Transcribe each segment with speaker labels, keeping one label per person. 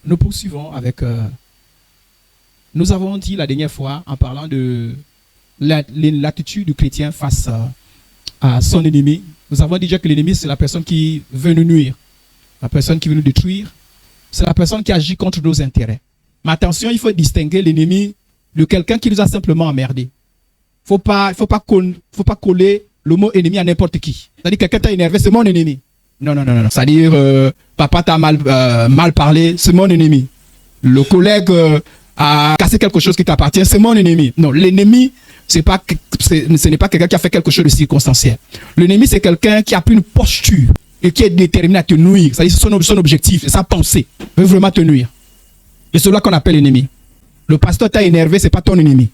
Speaker 1: Nous poursuivons avec... nous avons dit la dernière fois, en parlant de l'attitude du chrétien face à son ennemi, nous avons dit que l'ennemi, c'est la personne qui veut nous nuire, la personne qui veut nous détruire, c'est la personne qui agit contre nos intérêts. Mais attention, il faut distinguer l'ennemi de quelqu'un qui nous a simplement emmerdé. Il ne faut pas coller le mot ennemi à n'importe qui. C'est-à-dire quelqu'un t'a énervé, c'est mon ennemi. Non. C'est-à-dire papa t'a mal parlé, c'est mon ennemi. Le collègue a cassé quelque chose qui t'appartient, c'est mon ennemi. Non, l'ennemi, ce n'est pas quelqu'un qui a fait quelque chose de circonstanciel. L'ennemi, c'est quelqu'un qui a pris une posture et qui est déterminé à te nuire. C'est-à-dire son objectif, sa pensée veut vraiment te nuire. Et c'est cela qu'on appelle l'ennemi. Le pasteur t'a énervé, c'est pas ton ennemi.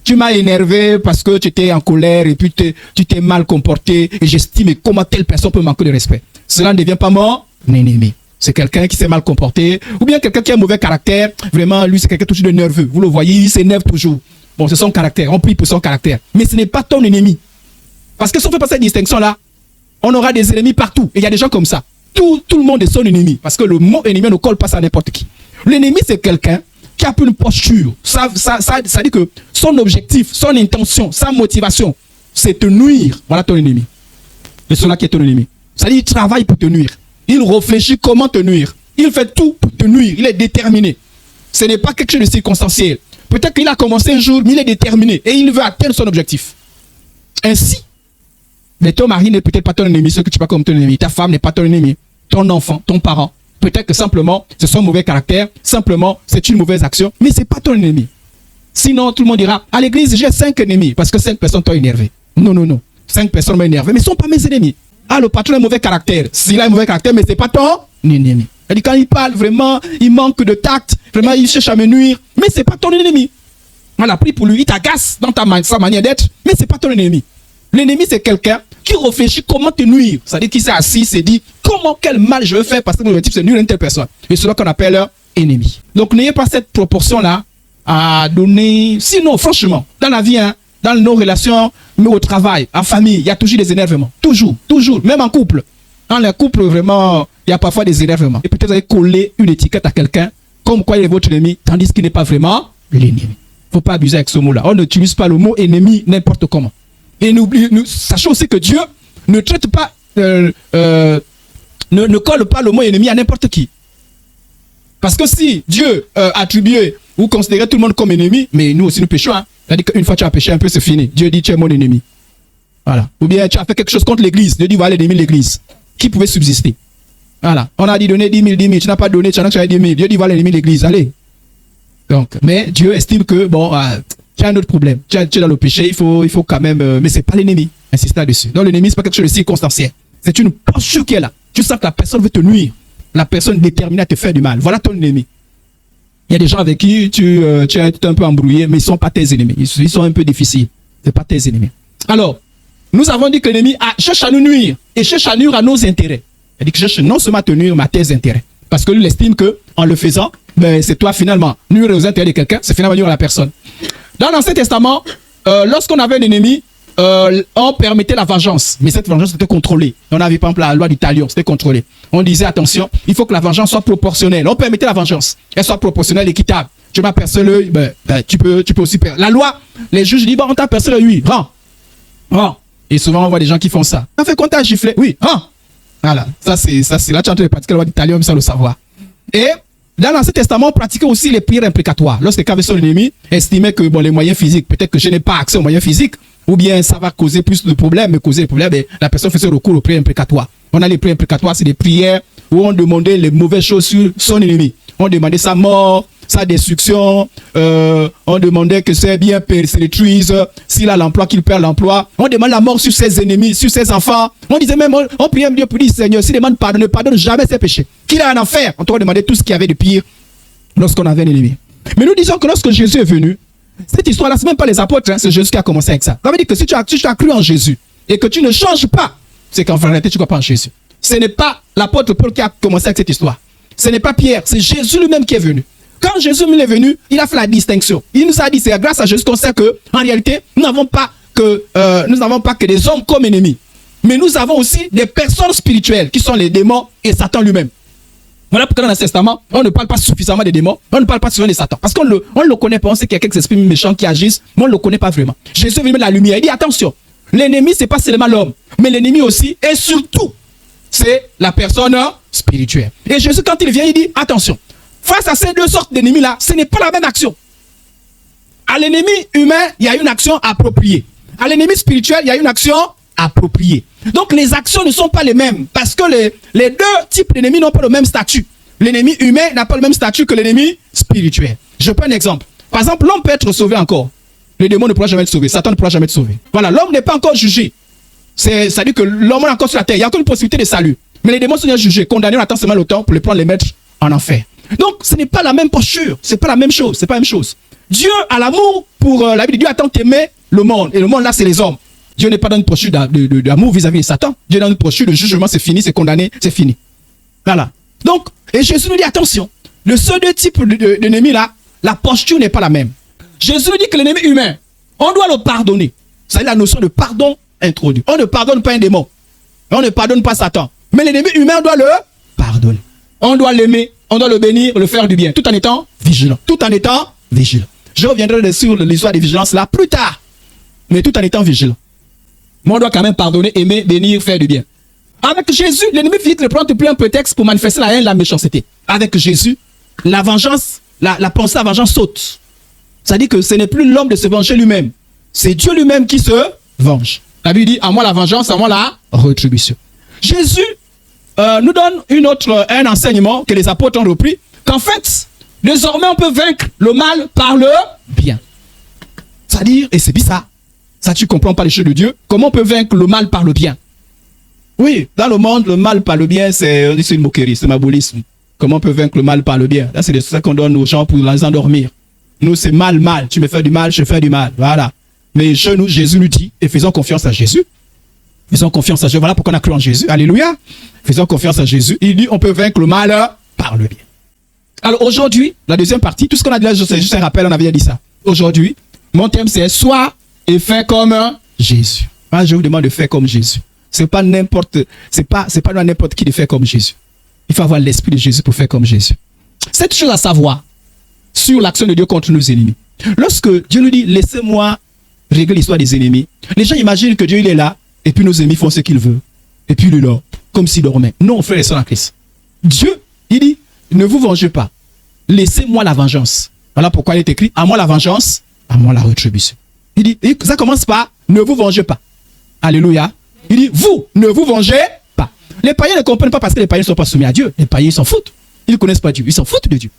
Speaker 1: Tu m'as énervé parce que tu étais en colère et puis tu t'es mal comporté et j'estime comment telle personne peut manquer de respect. Cela ne devient pas mon ennemi. C'est quelqu'un qui s'est mal comporté ou bien quelqu'un qui a un mauvais caractère. Vraiment, lui, c'est quelqu'un toujours de nerveux. Vous le voyez, il s'énerve toujours. Bon, c'est son caractère. On prie pour son caractère. Mais ce n'est pas ton ennemi. Parce que si on fait pas cette distinction-là, on aura des ennemis partout. Et il y a des gens comme ça. Tout le monde est son ennemi. Parce que le mot ennemi ne colle pas ça à n'importe qui. L'ennemi, c'est quelqu'un qui a une posture. Ça dit que son objectif, son intention, sa motivation, c'est te nuire. Voilà ton ennemi. C'est cela qui est ton ennemi. Ça dit, il travaille pour te nuire. Il réfléchit comment te nuire. Il fait tout pour te nuire. Il est déterminé. Ce n'est pas quelque chose de circonstanciel. Peut-être qu'il a commencé un jour, mais il est déterminé. Et il veut atteindre son objectif. Ainsi, mais ton mari n'est peut-être pas ton ennemi, ce que tu vois comme ton ennemi. Ta femme n'est pas ton ennemi. Ton enfant, ton parent. Peut-être que simplement, c'est son mauvais caractère. Simplement, c'est une mauvaise action. Mais ce n'est pas ton ennemi. Sinon, tout le monde dira, à l'église, j'ai 5 ennemis. Parce que 5 personnes t'ont énervé. Non. 5 personnes m'ont énervé. Mais ce ne sont pas mes ennemis. Ah, le patron a un mauvais caractère. S'il a un mauvais caractère, mais ce n'est pas ton ennemi. C'est-à-dire, quand il parle, vraiment, il manque de tact. Vraiment, il cherche à me nuire. Mais ce n'est pas ton ennemi. On a pris pour lui. Il t'agace dans sa manière d'être. Mais ce n'est pas ton ennemi. L'ennemi, c'est quelqu'un qui réfléchit comment te nuire. C'est-à-dire qu'il s'est assis, s'est dit, quel mal je veux faire parce que mon objectif, c'est nuire une telle personne. Et c'est là qu'on appelle ennemi. Donc, n'ayez pas cette proportion-là à donner. Sinon, franchement, dans la vie, dans nos relations, mais au travail, en famille, il y a toujours des énervements. Toujours. Même en couple. Dans les couples, vraiment, il y a parfois des énervements. Et peut-être vous allez coller une étiquette à quelqu'un comme quoi il est votre ennemi, tandis qu'il n'est pas vraiment l'ennemi. Il ne faut pas abuser avec ce mot-là. On n'utilise pas le mot ennemi n'importe comment. Et nous sachons aussi que Dieu ne traite pas, ne colle pas le mot ennemi à n'importe qui. Parce que si Dieu attribuait ou considérait tout le monde comme ennemi, mais nous aussi nous péchons. C'est-à-dire qu'une fois tu as péché un peu, c'est fini. Dieu dit tu es mon ennemi. Voilà. Ou bien tu as fait quelque chose contre l'église. Dieu dit voilà l'ennemi de l'église. Qui pouvait subsister? Voilà. On a dit donner 10 000. Tu n'as pas donné, tu as 10 000. Dieu dit voilà l'ennemi de l'église. Allez. Donc, mais Dieu estime que tu as un autre problème. Tu es dans le péché, il faut quand même. Mais ce n'est pas l'ennemi. Insiste là-dessus. Donc l'ennemi, ce n'est pas quelque chose de circonstanciel. C'est une posture qui est là. Tu sens que la personne veut te nuire. La personne déterminée à te faire du mal. Voilà ton ennemi. Il y a des gens avec qui tu es un peu embrouillé, mais ils ne sont pas tes ennemis. Ils sont un peu difficiles. Ce n'est pas tes ennemis. Alors, nous avons dit que l'ennemi cherche à nous nuire et cherche à nuire à nos intérêts. Il dit que cherche non seulement à te nuire, mais à tes intérêts. Parce que lui, il estime qu'en le faisant, c'est toi finalement. Nuire aux intérêts de quelqu'un, c'est finalement nuire à la personne. Dans l'Ancien Testament, lorsqu'on avait un ennemi, on permettait la vengeance. Mais cette vengeance était contrôlée. On avait par exemple la loi du talion, c'était contrôlé. On disait attention, il faut que la vengeance soit proportionnelle. On permettait la vengeance. Elle soit proportionnelle, équitable. Tu m'as percé l'œil, tu peux aussi perdre. La loi, les juges disent, on t'a percé l'œil, oui, rends. Et souvent on voit des gens qui font ça. On fait qu'on t'a giflé, oui, rends. Voilà, ça c'est là tu es en train de pratiquer la loi du talion sans le savoir. Et dans l'Ancien Testament, on pratiquait aussi les prières imprécatoires. Lorsque quelqu'un avait son ennemi, estimait que les moyens physiques, peut-être que je n'ai pas accès aux moyens physiques, ou bien ça va causer plus de problèmes, mais causer des problèmes, et la personne faisait recours aux prières imprécatoires. On a les prières imprécatoires, c'est des prières où on demandait les mauvaises choses sur son ennemi. On demandait sa mort, sa destruction, on demandait que ses biens se détruisent, s'il a l'emploi, qu'il perd l'emploi. On demande la mort sur ses ennemis, sur ses enfants. On disait même, on priait Dieu pour dire, Seigneur, s'il demande pardon, ne pardonne jamais ses péchés. Qu'il a un enfer. On te demandait tout ce qu'il y avait de pire lorsqu'on avait un ennemi. Mais nous disons que lorsque Jésus est venu, cette histoire-là, ce n'est même pas les apôtres, c'est Jésus qui a commencé avec ça. Ça veut dire que si tu as cru en Jésus et que tu ne changes pas, c'est qu'en réalité, tu ne crois pas en Jésus. Ce n'est pas l'apôtre Paul qui a commencé avec cette histoire. Ce n'est pas Pierre, c'est Jésus lui-même qui est venu. Quand Jésus est venu, il a fait la distinction. Il nous a dit, c'est grâce à Jésus qu'on sait que, en réalité, nous n'avons pas que des hommes comme ennemis. Mais nous avons aussi des personnes spirituelles qui sont les démons et Satan lui-même. Voilà pourquoi dans l'Ancien Testament, on ne parle pas suffisamment des démons, on ne parle pas suffisamment de Satan. Parce qu'on le connaît pas, on sait qu'il y a quelques esprits méchants qui agissent, mais on ne le connaît pas vraiment. Jésus vient mettre la lumière, il dit attention, l'ennemi c'est pas seulement l'homme, mais l'ennemi aussi, et surtout, c'est la personne spirituelle. Et Jésus quand il vient, il dit attention, face à ces deux sortes d'ennemis là, ce n'est pas la même action. À l'ennemi humain, il y a une action appropriée. À l'ennemi spirituel, il y a une action appropriée. Donc les actions ne sont pas les mêmes parce que les deux types d'ennemis n'ont pas le même statut. L'ennemi humain n'a pas le même statut que l'ennemi spirituel. Je prends un exemple. Par exemple, l'homme peut être sauvé encore. Le démon ne pourra jamais être sauvé. Satan ne pourra jamais être sauvé. Voilà, l'homme n'est pas encore jugé. C'est-à-dire que l'homme est encore sur la terre. Il n'y a aucune possibilité de salut. Mais les démons sont déjà jugés, condamnés, on attend seulement le temps pour les prendre, les mettre en enfer. Donc ce n'est pas la même posture. C'est pas la même chose. C'est pas la même chose. Dieu a l'amour pour la vie de Dieu a tant aimé le monde. Et le monde là, c'est les hommes. Dieu n'est pas dans une posture d'amour vis-à-vis de Satan. Dieu est dans une posture de jugement, c'est fini, c'est condamné, c'est fini. Voilà. Donc, et Jésus nous dit, attention, de ces deux types d'ennemis là, la posture n'est pas la même. Jésus nous dit que l'ennemi humain, on doit le pardonner. C'est la notion de pardon introduite. On ne pardonne pas un démon. On ne pardonne pas Satan. Mais l'ennemi humain, on doit le pardonner. On doit l'aimer, on doit le bénir, le faire du bien, tout en étant vigilant. Tout en étant vigilant. Je reviendrai sur l'histoire de vigilance là plus tard. Mais tout en étant vigilant. Mais on doit quand même pardonner, aimer, bénir, faire du bien. Avec Jésus, l'ennemi physique ne prend plus un prétexte pour manifester la haine, la méchanceté. Avec Jésus, la vengeance, la pensée à vengeance saute. C'est-à-dire que ce n'est plus l'homme de se venger lui-même. C'est Dieu lui-même qui se venge. La Bible dit, à moi la vengeance, à moi la rétribution. Jésus nous donne un enseignement que les apôtres ont repris, qu'en fait, désormais on peut vaincre le mal par le bien. C'est-à-dire, et c'est bizarre, ça tu comprends pas les choses de Dieu, comment on peut vaincre le mal par le bien? Oui, dans le monde, le mal par le bien, c'est une moquerie, c'est mabolisme. Comment on peut vaincre le mal par le bien? Là, c'est ça qu'on donne aux gens pour les endormir. Nous, c'est mal. Tu me fais du mal, je fais du mal. Voilà. Mais chez nous, Jésus nous dit, et faisons confiance à Jésus. Faisons confiance à Jésus. Voilà pourquoi on a cru en Jésus. Alléluia. Faisons confiance à Jésus. Il dit, on peut vaincre le mal par le bien. Alors aujourd'hui, la deuxième partie, tout ce qu'on a dit là, c'est juste un rappel, on avait dit ça. Aujourd'hui, mon thème c'est sois et fais comme Jésus. Moi, je vous demande de faire comme Jésus. C'est pas n'importe qui de faire comme Jésus. Il faut avoir l'esprit de Jésus pour faire comme Jésus. Cette chose à savoir sur l'action de Dieu contre nos ennemis. Lorsque Dieu nous dit, laissez-moi régler l'histoire des ennemis, les gens imaginent que Dieu il est là, et puis nos ennemis font ce qu'ils veulent. Et puis il est là, comme s'il dormait. Non, frères et sœurs en Christ. Dieu, il dit, ne vous vengez pas. Laissez-moi la vengeance. Voilà pourquoi il est écrit, à moi la vengeance, à moi la rétribution. Il dit, ça commence par, ne vous vengez pas. Alléluia. Il dit, vous, ne vous vengez pas. Les païens ne comprennent pas parce que les païens ne sont pas soumis à Dieu. Les païens, ils s'en foutent. Ils ne connaissent pas Dieu. Ils s'en foutent de Dieu.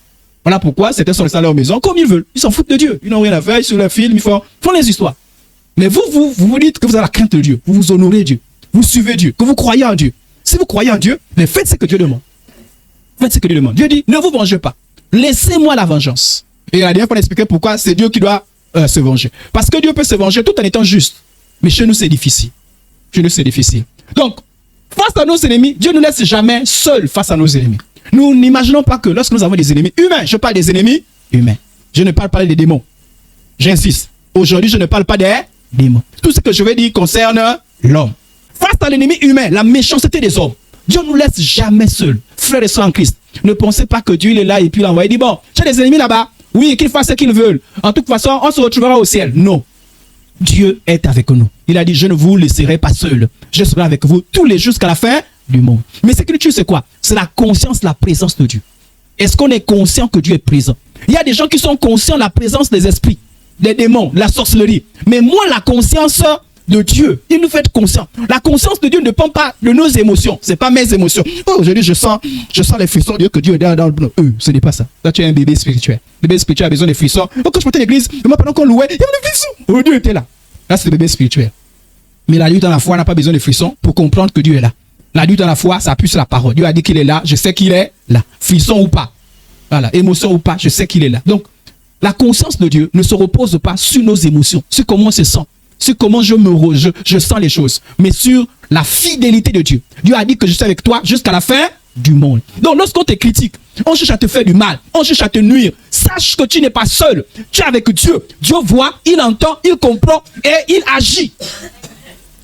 Speaker 1: Voilà pourquoi certains sont restés à leur maison comme ils veulent. Ils s'en foutent de Dieu. Ils n'ont rien à faire, ils sur leur film, ils font les histoires. Mais vous dites que vous avez la crainte de Dieu. Vous vous honorez Dieu. Vous suivez Dieu. Que vous croyez en Dieu. Si vous croyez en Dieu, mais faites ce que Dieu demande. Faites ce que Dieu demande. Dieu dit, ne vous vengez pas. Laissez-moi la vengeance. Et la dernière fois, on a expliqué pourquoi c'est Dieu qui doit se venger. Parce que Dieu peut se venger tout en étant juste. Mais chez nous, c'est difficile. Chez nous, c'est difficile. Donc, face à nos ennemis, Dieu ne nous laisse jamais seuls face à nos ennemis. Nous n'imaginons pas que lorsque nous avons des ennemis humains, je parle des ennemis humains. Je ne parle pas des démons. J'insiste. Aujourd'hui, je ne parle pas des démons. Tout ce que je vais dire concerne l'homme. Face à l'ennemi humain, la méchanceté des hommes, Dieu ne nous laisse jamais seuls. Frères et sœurs en Christ, ne pensez pas que Dieu il est là et puis il envoie. Il dit, bon, j'ai des ennemis là-bas. Oui, qu'ils fassent ce qu'ils veulent. En toute façon, on se retrouvera au ciel. Non. Dieu est avec nous. Il a dit, je ne vous laisserai pas seul. Je serai avec vous tous les jours jusqu'à la fin du monde. Mais ce qui nous tue, c'est quoi? C'est la conscience, la présence de Dieu. Est-ce qu'on est conscient que Dieu est présent? Il y a des gens qui sont conscients de la présence des esprits, des démons, de la sorcellerie. Mais moi, la conscience de Dieu, il nous fait être conscient. La conscience de Dieu ne dépend pas de nos émotions. C'est pas mes émotions. Oh, aujourd'hui, je sens les frissons de Dieu que Dieu est dans le ce n'est pas ça. Là, tu es un bébé spirituel. Le bébé spirituel a besoin de frissons. Oh, quand je partais à l'église, pendant qu'on louait, il y avait des frissons. Oh, Dieu était là. Là, c'est le bébé spirituel. Mais l'adulte dans la foi n'a pas besoin de frissons pour comprendre que Dieu est là. L'adulte dans la foi, ça appuie sur la parole. Dieu a dit qu'il est là, je sais qu'il est là. Frisson ou pas. Voilà, émotion ou pas, je sais qu'il est là. Donc, la conscience de Dieu ne se repose pas sur nos émotions, sur comment on se sent, sur comment je sens les choses, mais sur la fidélité de Dieu. Dieu a dit que je suis avec toi jusqu'à la fin du monde. Donc, lorsqu'on te critique, on cherche à te faire du mal, on cherche à te nuire, sache que tu n'es pas seul. Tu es avec Dieu. Dieu voit, il entend, il comprend et il agit.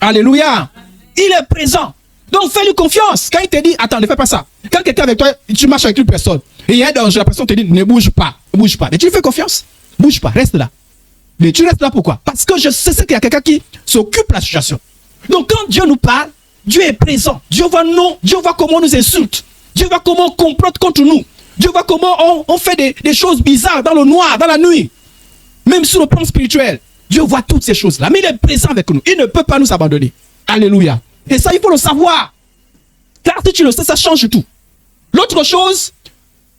Speaker 1: Alléluia. Il est présent. Donc, fais-lui confiance. Quand il te dit, attends, ne fais pas ça. Quand quelqu'un avec toi, tu marches avec une personne, et il y a un danger, la personne te dit, ne bouge pas, ne bouge pas. Mais tu lui fais confiance, bouge pas, reste là. Mais tu restes là pourquoi? Parce que je sais qu'il y a quelqu'un qui s'occupe de la situation. Donc quand Dieu nous parle, Dieu est présent. Dieu voit comment on nous insulte. Dieu voit comment on complote contre nous. Dieu voit comment on fait des choses bizarres dans le noir, dans la nuit. Même sur le plan spirituel. Dieu voit toutes ces choses-là. Mais il est présent avec nous. Il ne peut pas nous abandonner. Alléluia. Et ça, il faut le savoir. Car si tu le sais, ça change tout. L'autre chose,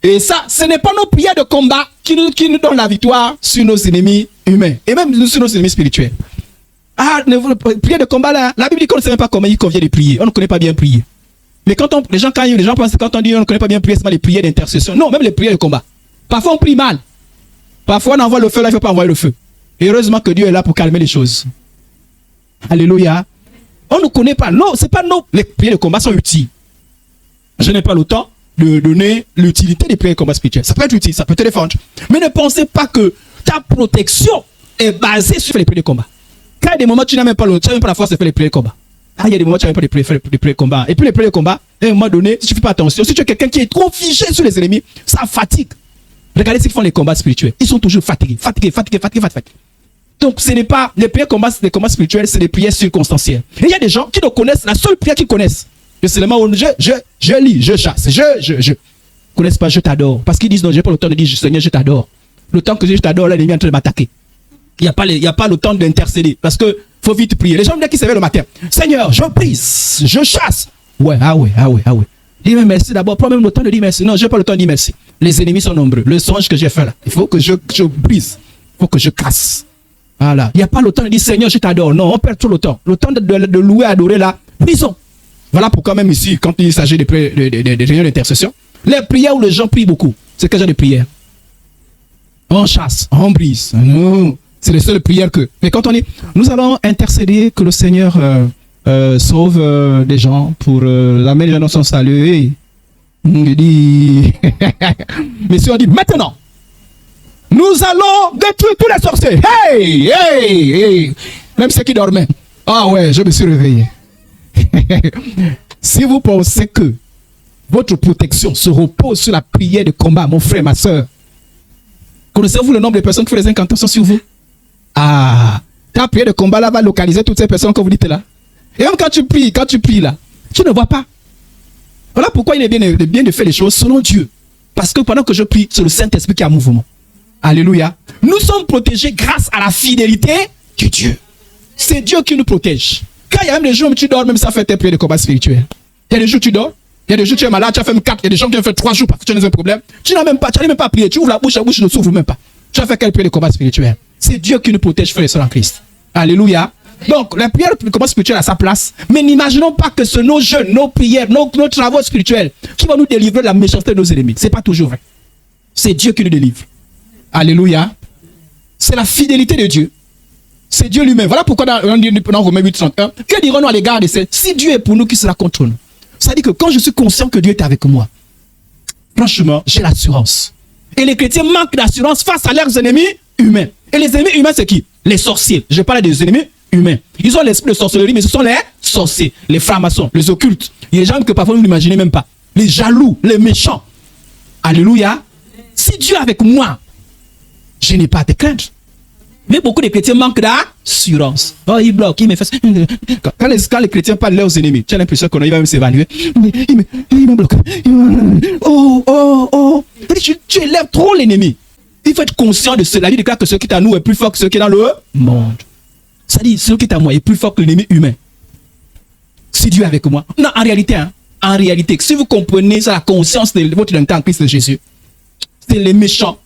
Speaker 1: et ça, ce n'est pas nos prières de combat qui nous donnent la victoire sur nos ennemis humains. Et même sur nos ennemis spirituels. Ah, prière de combat là, la Bible dit qu'on ne sait même pas comment il convient de prier. On ne connaît pas bien prier. Mais quand les gens pensent que quand on dit on ne connaît pas bien prier, c'est pas les prières d'intercession. Non, même les prières de combat. Parfois on prie mal. Parfois on envoie le feu, là il ne faut pas envoyer le feu. Et heureusement que Dieu est là pour calmer les choses. Alléluia. On ne connaît pas. Non, c'est pas non. Les prières de combat sont utiles. Je n'ai pas le temps de donner l'utilité des prières de combat spirituelles. Ça peut être utile, ça peut te défendre. Mais ne pensez pas que ta protection est basée sur les prières de combat. Quand il y a des moments où tu n'as même pas la force de faire les prières de combat. Ah, il y a des moments où tu n'as même pas faire les prières de combat. Et puis les prières de combat, à un moment donné, si tu ne fais pas attention, si tu es quelqu'un qui est trop figé sur les ennemis, ça fatigue. Regardez ceux qui font les combats spirituels. Ils sont toujours fatigués. Donc ce n'est pas les prières de combat spirituels, c'est des prières circonstancielles. Et il y a des gens qui ne connaissent la seule prière qu'ils connaissent. C'est le moment où je lis, je chasse, je connaissent pas je t'adore. Parce qu'ils disent non, j'ai pas le temps de dire Seigneur, je t'adore. Le temps que je t'adore, là, l'ennemi est en train de m'attaquer. Il n'y a pas le temps d'intercéder. Parce que faut vite prier. Les gens qui se réveillent le matin. Seigneur, je brise, je chasse. Ouais. Dis-moi merci d'abord. Prends même le temps de dire merci. Non, je n'ai pas le temps de dire merci. Les ennemis sont nombreux. Le songe que j'ai fait là, il faut que je brise. Il faut que je casse. Voilà. Il n'y a pas le temps de dire Seigneur, je t'adore. Non, on perd tout le temps. Le temps de louer, adorer là, prison. Voilà pourquoi même ici, quand il s'agit des réunions d'intercession, les prières où les gens prient beaucoup, c'est quel genre de prière? On chasse, on brise. Non. C'est les seules prières que... Mais quand on dit, nous allons intercéder que le Seigneur sauve des gens pour l'amener les gens dans son salut. Il dit... Mais si on dit, maintenant, nous allons détruire tous les sorciers. Hey! Même ceux qui dormaient. Ah ouais, je me suis réveillé. Si vous pensez que votre protection se repose sur la prière de combat, mon frère, ma soeur, connaissez-vous le nombre de personnes qui font les incantations sur vous? Ah, ta prière de combat là va localiser toutes ces personnes que vous dites là. Et même quand tu pries là, tu ne vois pas. Voilà pourquoi il est bien de faire les choses selon Dieu. Parce que pendant que je prie, c'est le Saint-Esprit qui a mouvement. Alléluia. Nous sommes protégés grâce à la fidélité de Dieu. C'est Dieu qui nous protège. Quand il y a même des jours où tu dors, même ça fait tes prières de combat spirituel. Il y a des jours où tu dors, il y a des jours où tu es malade, tu as fait même 4, il y a des gens qui ont fait 3 jours parce que tu as un problème. Tu n'as même pas prié, tu ouvres la bouche ne s'ouvre même pas. Tu as fait quelle prière de combat spirituel? C'est Dieu qui nous protège, frères et sœurs en Christ. Alléluia. Donc, la prière de combat spirituel a sa place, mais n'imaginons pas que c'est nos jeûnes, nos prières, nos travaux spirituels qui vont nous délivrer de la méchanceté de nos ennemis. Ce n'est pas toujours vrai. C'est Dieu qui nous délivre. Alléluia. C'est la fidélité de Dieu. C'est Dieu lui-même. Voilà pourquoi dans Romains 8:31, que dirons-nous à l'égard de ces? Si Dieu est pour nous, qui sera contre nous? Ça dit que quand je suis conscient que Dieu est avec moi, franchement, j'ai l'assurance. Et les chrétiens manquent d'assurance face à leurs ennemis humains. Et les ennemis humains, c'est qui? Les sorciers. Je parle des ennemis humains. Ils ont l'esprit de sorcellerie, mais ce sont les sorciers, les francs-maçons, les occultes. Il y a des gens que parfois vous n'imaginez même pas. Les jaloux, les méchants. Alléluia. Si Dieu est avec moi, je n'ai pas à te craindre. Mais beaucoup de chrétiens manquent d'assurance. Oh, il bloque, il me fait... Quand les chrétiens parlent de leurs ennemis, tu as l'impression qu'on va même s'évaluer. Il me bloque. Oh. Tu élèves trop l'ennemi. Il faut être conscient de cela. La Bible déclare que ce qui est à nous est plus fort que ce qui est dans le monde. Ça dit, ce qui est à moi est plus fort que l'ennemi humain. Si Dieu est avec moi. Non, en réalité, si vous comprenez ça, la conscience de votre identité en Christ de Jésus, c'est les méchants,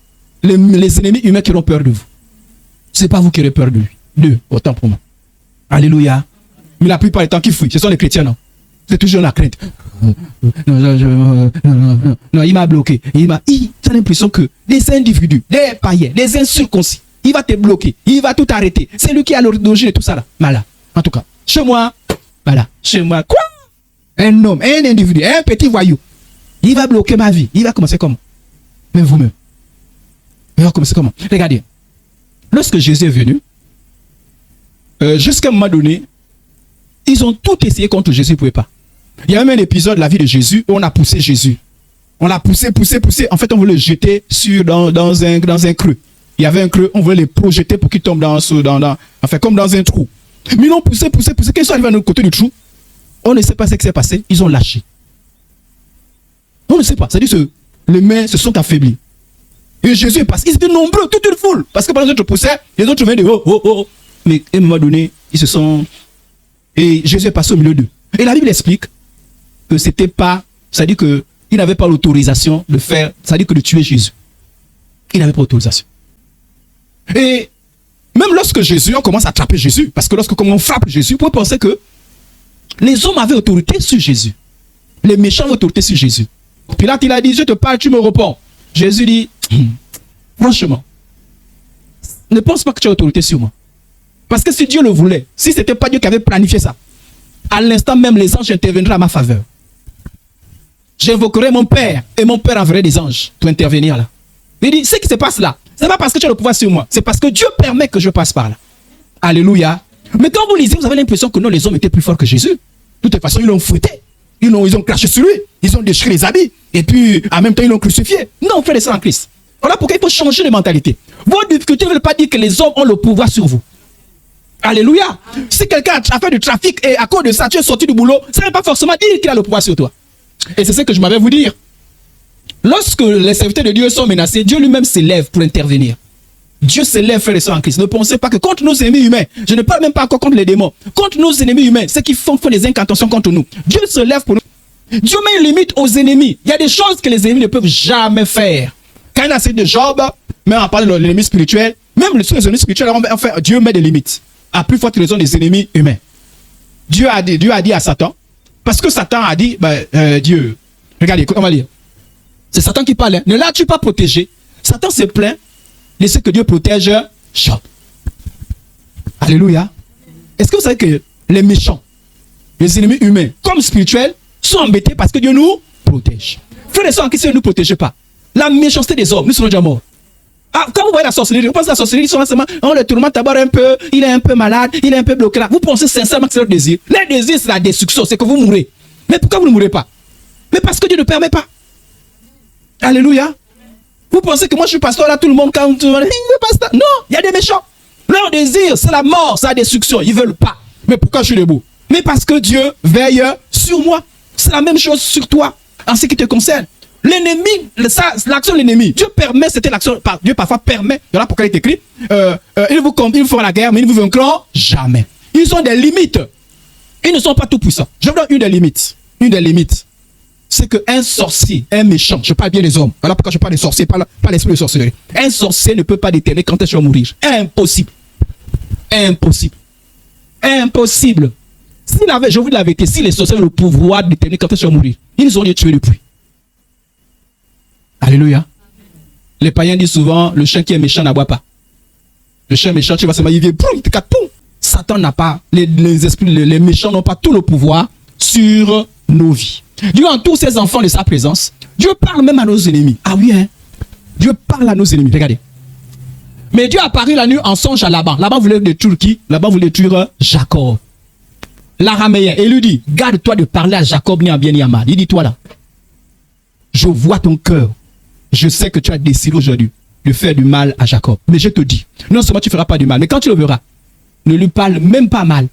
Speaker 1: les ennemis humains qui auront peur de vous. Ce n'est pas vous qui aurez peur de lui. D'eux, autant pour moi. Alléluia. Mais la plupart du temps qui fuient, ce sont les chrétiens, non? C'est toujours la crainte. Non, il m'a bloqué. Tu as l'impression que des individus, des païens, des incirconcis, il va te bloquer, il va tout arrêter. C'est lui qui a l'origine de tout ça là. Voilà. En tout cas, chez moi, voilà. Chez moi, quoi? Un homme, un individu, un petit voyou, il va bloquer ma vie. Il va commencer comment? Même vous-même. Il va commencer comment? Regardez. Lorsque Jésus est venu, jusqu'à un moment donné, ils ont tout essayé contre Jésus, ils ne pouvaient pas. Il y a même un épisode de la vie de Jésus où on a poussé Jésus. On l'a poussé. En fait, on voulait le jeter dans un creux. Il y avait un creux, on voulait le projeter pour qu'il tombe enfin, comme dans un trou. Mais ils l'ont poussé. Quand ils sont arrivés à l'autre côté du trou, on ne sait pas ce qui s'est passé. Ils ont lâché. On ne sait pas. C'est-à-dire que les mains se sont affaiblies. Et Jésus est passé. Ils étaient nombreux, toute une foule. Parce que pendant que les autres poussaient, les autres venaient de oh. Mais à un moment donné, ils se sont... Et Jésus est passé au milieu d'eux. Et la Bible explique que c'était pas... C'est-à-dire qu'il n'avait pas l'autorisation de faire... C'est-à-dire que de tuer Jésus. Il n'avait pas l'autorisation. Et même lorsque Jésus, on commence à attraper Jésus, parce que lorsque on frappe Jésus, vous pouvez penser que les hommes avaient autorité sur Jésus. Les méchants avaient autorité sur Jésus. Pilate, il a dit, je te parle, tu me réponds. Jésus dit, franchement, ne pense pas que tu as autorité sur moi. Parce que si Dieu le voulait, si ce n'était pas Dieu qui avait planifié ça, à l'instant même, les anges interviendraient à ma faveur. J'invoquerai mon Père, et mon Père enverrait des anges pour intervenir là. Il dit, ce qui se passe là, ce n'est pas parce que tu as le pouvoir sur moi, c'est parce que Dieu permet que je passe par là. Alléluia. Mais quand vous lisez, vous avez l'impression que non, les hommes étaient plus forts que Jésus. De toute façon, ils l'ont fouetté. Ils ont craché sur lui. Ils ont déchiré les habits. Et puis, en même temps, ils l'ont crucifié. Non, frère et sœurs en Christ. Voilà pourquoi il faut changer de mentalité. Vos difficultés ne veulent pas dire que les hommes ont le pouvoir sur vous. Alléluia. Si quelqu'un a fait du trafic et à cause de ça, tu es sorti du boulot, ça ne veut pas forcément dire qu'il a le pouvoir sur toi. Et c'est ce que je m'avais vous dire. Lorsque les serviteurs de Dieu sont menacés, Dieu lui-même s'élève pour intervenir. Dieu s'élève, frères et sœurs en Christ. Ne pensez pas que contre nos ennemis humains, je ne parle même pas encore contre les démons, contre nos ennemis humains, ceux qui font des incantations contre nous, Dieu se lève pour nous. Dieu met une limite aux ennemis. Il y a des choses que les ennemis ne peuvent jamais faire. Quand il a essayé de Job, même en parlant de l'ennemi spirituel, même sur les ennemis spirituels, enfin, Dieu met des limites. À plus forte raison des ennemis humains. Dieu a dit à Satan, parce que Satan a dit, Dieu, regardez, on va lire. C'est Satan qui parle. Ne l'as-tu pas protégé? Satan se plaint. Laissez que Dieu protège Job. Alléluia. Est-ce que vous savez que les méchants, les ennemis humains, comme spirituels, sont embêtés parce que Dieu nous protège? Frères et sœurs, qui ne nous protège pas? La méchanceté des hommes, nous serons déjà morts. Ah, quand vous voyez la sorcellerie, vous pensez à la sorcellerie, ils sont seulement, on le tourmente d'abord un peu, il est un peu malade, il est un peu bloqué là. Vous pensez sincèrement que c'est leur désir? Leur désir, c'est la destruction, c'est que vous mourrez. Mais pourquoi vous ne mourrez pas? Mais parce que Dieu ne permet pas. Alléluia. Vous pensez que moi je suis pasteur là, tout le monde quand non, il y a des méchants. Leur désir, c'est la mort, c'est la destruction. Ils ne veulent pas. Mais pourquoi je suis debout? Mais parce que Dieu veille sur moi. C'est la même chose sur toi, en ce qui te concerne. L'ennemi, l'action de l'ennemi, Dieu permet, c'était l'action, Dieu parfois permet, voilà pourquoi il est écrit, ils vous feront la guerre, mais ils ne vous vaincront jamais. Ils ont des limites. Ils ne sont pas tout puissants. Je vous donne une des limites. Une des limites. C'est qu'un sorcier, un méchant, je parle bien des hommes, voilà pourquoi je parle des sorciers, pas l'esprit de sorcellerie. Un sorcier ne peut pas déterminer quand est-ce qu'il va mourir. Impossible. Impossible. Impossible. S'il avait, je vous dis la vérité, si les sorciers avaient le pouvoir de déterminer quand est-ce qu'ils vont mourir, ils auraient tué depuis. Alléluia. Les païens disent souvent, le chien qui est méchant n'aboie pas. Le chien méchant, tu vas se marier, il vient, boum, il te casse, boum. Satan n'a pas, les esprits, les méchants n'ont pas tout le pouvoir sur nos vies. Dieu en tous ses enfants de sa présence, Dieu parle même à nos ennemis. Ah oui, hein. Dieu parle à nos ennemis, regardez. Mais Dieu apparut la nuit en songe à Laban. Laban voulait détruire qui? Laban voulait détruire Jacob. L'araméen, et lui dit, garde-toi de parler à Jacob ni à bien ni à mal. Il dit, toi là, je vois ton cœur. Je sais que tu as décidé aujourd'hui de faire du mal à Jacob. Mais je te dis, non seulement tu ne feras pas du mal, mais quand tu le verras, ne lui parle même pas mal.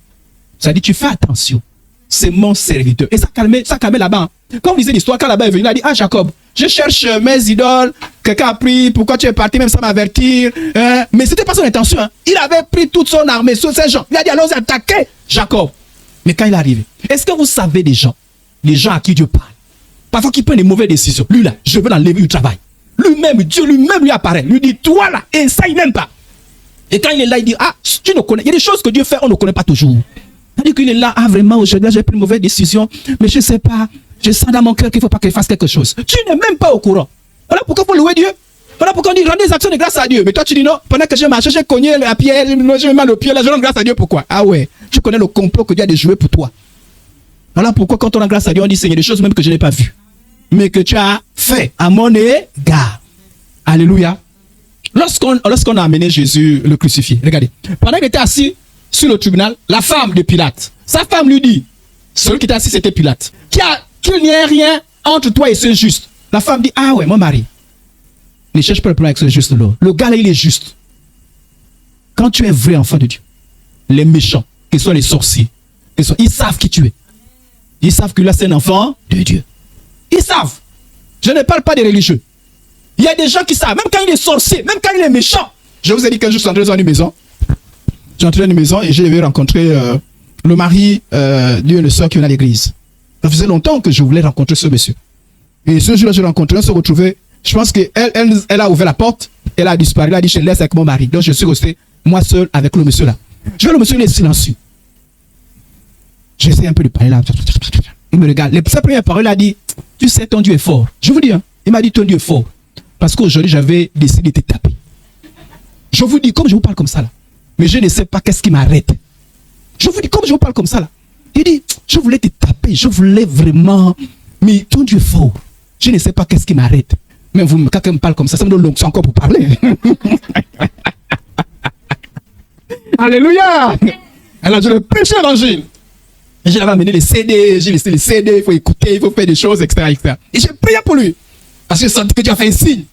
Speaker 1: Ça dit, tu fais attention. C'est mon serviteur. Et ça calmait là-bas. Quand on lisait l'histoire, quand là-bas est venu, il a dit, ah Jacob, je cherche mes idoles, quelqu'un a pris, pourquoi tu es parti même sans m'avertir, hein? Mais c'était pas son intention. Hein. Il avait pris toute son armée, tous ces gens. Il a dit, allons attaquer Jacob. Mais quand il est arrivé, est-ce que vous savez des gens à qui Dieu parle, parfois qui prennent des mauvaises décisions. Lui là, je veux l'enlever du travail. Lui-même, Dieu lui-même lui apparaît, lui dit, toi là, et ça il n'aime pas. Et quand il est là, il dit, ah, tu ne connais, il y a des choses que Dieu fait, on ne connaît pas toujours. C'est-à-dire qu'il est là, ah vraiment, aujourd'hui, j'ai pris une mauvaise décision, mais je ne sais pas, je sens dans mon cœur qu'il ne faut pas qu'il fasse quelque chose. Tu n'es même pas au courant. Voilà pourquoi il faut louer Dieu. Voilà pourquoi on dit, rendez des actions de grâce à Dieu. Mais toi, tu dis non, pendant que j'ai marché, j'ai cogné la pierre, j'ai mal au pied, là, je rends grâce à Dieu. Pourquoi? Ah ouais, tu connais le complot que Dieu a déjoué pour toi. Voilà pourquoi quand on rend grâce à Dieu, on dit, Seigneur, des choses même que je n'ai pas vues, mais que tu as fait à mon égard. Alléluia. Lorsqu'on a amené Jésus le crucifié, regardez, pendant qu'il était assis sur le tribunal, la femme de Pilate, sa femme lui dit, celui qui était assis c'était Pilate, qu'il n'y ait rien entre toi et ce juste. La femme dit, ah ouais, mon mari, ne cherche pas le problème avec ce juste-là. Le gars là, il est juste. Quand tu es vrai enfant de Dieu, les méchants, qu'ils soient les sorciers, ils savent qui tu es. Ils savent que là, c'est un enfant de Dieu. Ils savent. Je ne parle pas des religieux. Il y a des gens qui savent, même quand il est sorcier, même quand il est méchant. Je vous ai dit qu'un jour, je suis entré dans une maison. J'ai entré dans une maison et j'ai rencontré le mari d'une sœur qui venait à l'église. Ça faisait longtemps que je voulais rencontrer ce monsieur. Et ce jour-là, j'ai rencontré, on se retrouvait. Je pense qu'elle a ouvert la porte, elle a disparu, elle a dit, je laisse avec mon mari. Donc, je suis resté, moi seul, avec le monsieur là. Je vois le monsieur, il est silencieux. J'essaie un peu de parler là. Il me regarde. Sa première parole, il a dit, tu sais, ton Dieu est fort. Je vous dis, hein, il m'a dit, ton Dieu est fort. Parce qu'aujourd'hui, j'avais décidé de te taper. Je vous dis, comme je vous parle comme ça là, mais je ne sais pas qu'est-ce qui m'arrête. Je vous dis, comme je vous parle comme ça là, il dit, je voulais te taper, je voulais vraiment, mais ton Dieu est fort. Je ne sais pas qu'est-ce qui m'arrête. Mais vous, quand quelqu'un me parle comme ça me donne l'onction encore pour parler. Alléluia. Alors, je le prêche l'évangile. Et je l'avais amené les CD, j'ai laissé les CD, il faut écouter, il faut faire des choses, etc. etc. Et j'ai prié pour lui. Parce que je sentais que Dieu a fait un signe.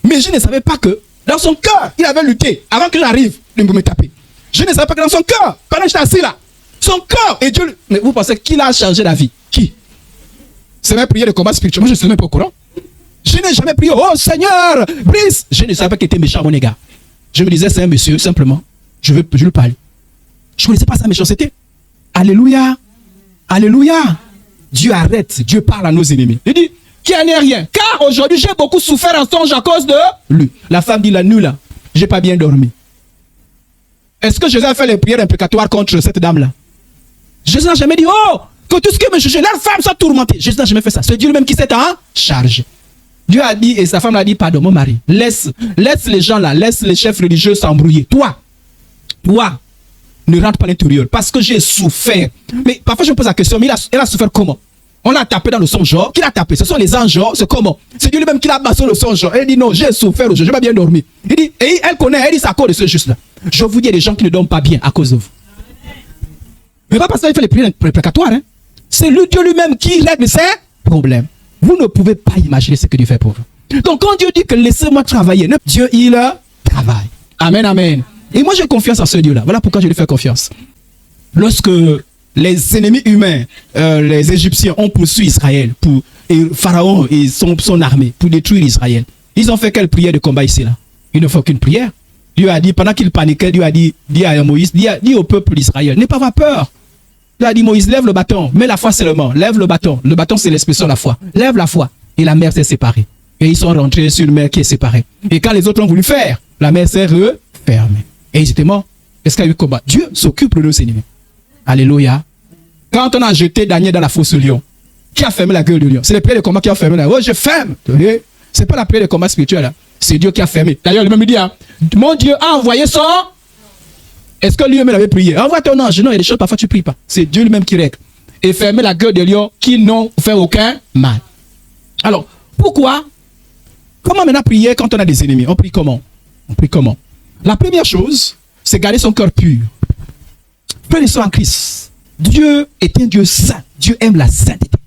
Speaker 1: Mais je ne savais pas que dans son cœur, il avait lutté avant que j'arrive, il me taper. Je ne savais pas que dans son cœur, pendant que j'étais assis là, son cœur, et Dieu, mais vous pensez qu'il a changé la vie? Qui? C'est même prière de combat spirituel. Moi, je ne suis même pas au courant. Je n'ai jamais prié, oh Seigneur, brise. Je ne savais pas qu'il était méchant, mon égard. Je me disais, c'est un monsieur, simplement. Je lui parle. Je ne connaissais pas sa méchanceté. Alléluia. Alléluia. Dieu arrête. Dieu parle à nos ennemis. Il dit, qu'il n'y en ait rien. Car aujourd'hui, j'ai beaucoup souffert en songe à cause de lui. La femme dit, la nuit là, j'ai pas bien dormi. Est-ce que Jésus a fait les prières imprécatoires contre cette dame-là? Jésus n'a jamais dit, oh, que tout ce qui me jugeait, la femme soit tourmentée. Jésus n'a jamais fait ça. C'est Dieu lui-même qui s'est en charge. Dieu a dit, et sa femme a dit, pardon, mon mari, laisse les gens là, laisse les chefs religieux s'embrouiller. Toi, ne rentre pas à l'intérieur, parce que j'ai souffert. Mais parfois je me pose la question, mais elle a souffert comment? On l'a tapé dans le songe, qui l'a tapé? Ce sont les anges, c'est comment? C'est Dieu lui-même qui l'a battu le songe. Elle dit non, j'ai souffert, je n'ai pas bien dormi. Il dit, et elle connaît, elle dit c'est à cause de ce juste là. Je vous dis, il y a des gens qui ne dorment pas bien à cause de vous. Mais pas parce qu'il fait les prières imprécatoires, hein. C'est lui, Dieu lui-même qui règle ses problèmes. Vous ne pouvez pas imaginer ce que Dieu fait pour vous. Donc quand Dieu dit que laissez-moi travailler, Dieu il travaille. Amen, amen. Et moi j'ai confiance en ce Dieu-là. Voilà pourquoi je lui fais confiance. Lorsque les ennemis humains, les Égyptiens ont poursuivi Israël, et Pharaon et son armée pour détruire Israël, ils ont fait quelle prière de combat ici là? Il ne faut qu'une prière. Dieu a dit, pendant qu'il paniquait, Dieu a dit à Moïse, dit au peuple d'Israël, n'aie pas avoir peur. Il a dit, Moïse, lève le bâton, mets la foi seulement, lève le bâton. Le bâton, c'est l'expression de la foi. Lève la foi. Et la mer s'est séparée. Et ils sont rentrés sur une mer qui est séparée. Et quand les autres ont voulu faire, la mer s'est refermée. Et ils étaient morts. Est-ce qu'il y a eu combat? Dieu s'occupe de nos ennemis. Alléluia. Quand on a jeté Daniel dans la fosse au lion, qui a fermé la gueule du lion? C'est les prières de combat qui ont fermé la gueule. Oh, je ferme. C'est pas la prière de combat spirituel. Hein. C'est Dieu qui a fermé. D'ailleurs, lui-même dit, hein, mon Dieu a envoyé son... Est-ce que lui-même avait prié? Envoie ton ange. Non, il y a des choses, parfois tu ne pries pas. C'est Dieu lui-même qui règle. Et fermer la gueule des lions qui n'ont fait aucun mal. Alors, pourquoi? Comment maintenant prier quand on a des ennemis? On prie comment? On prie comment? La première chose, c'est garder son cœur pur. Frères et sœurs en Christ, Dieu est un Dieu saint. Dieu aime la sainteté.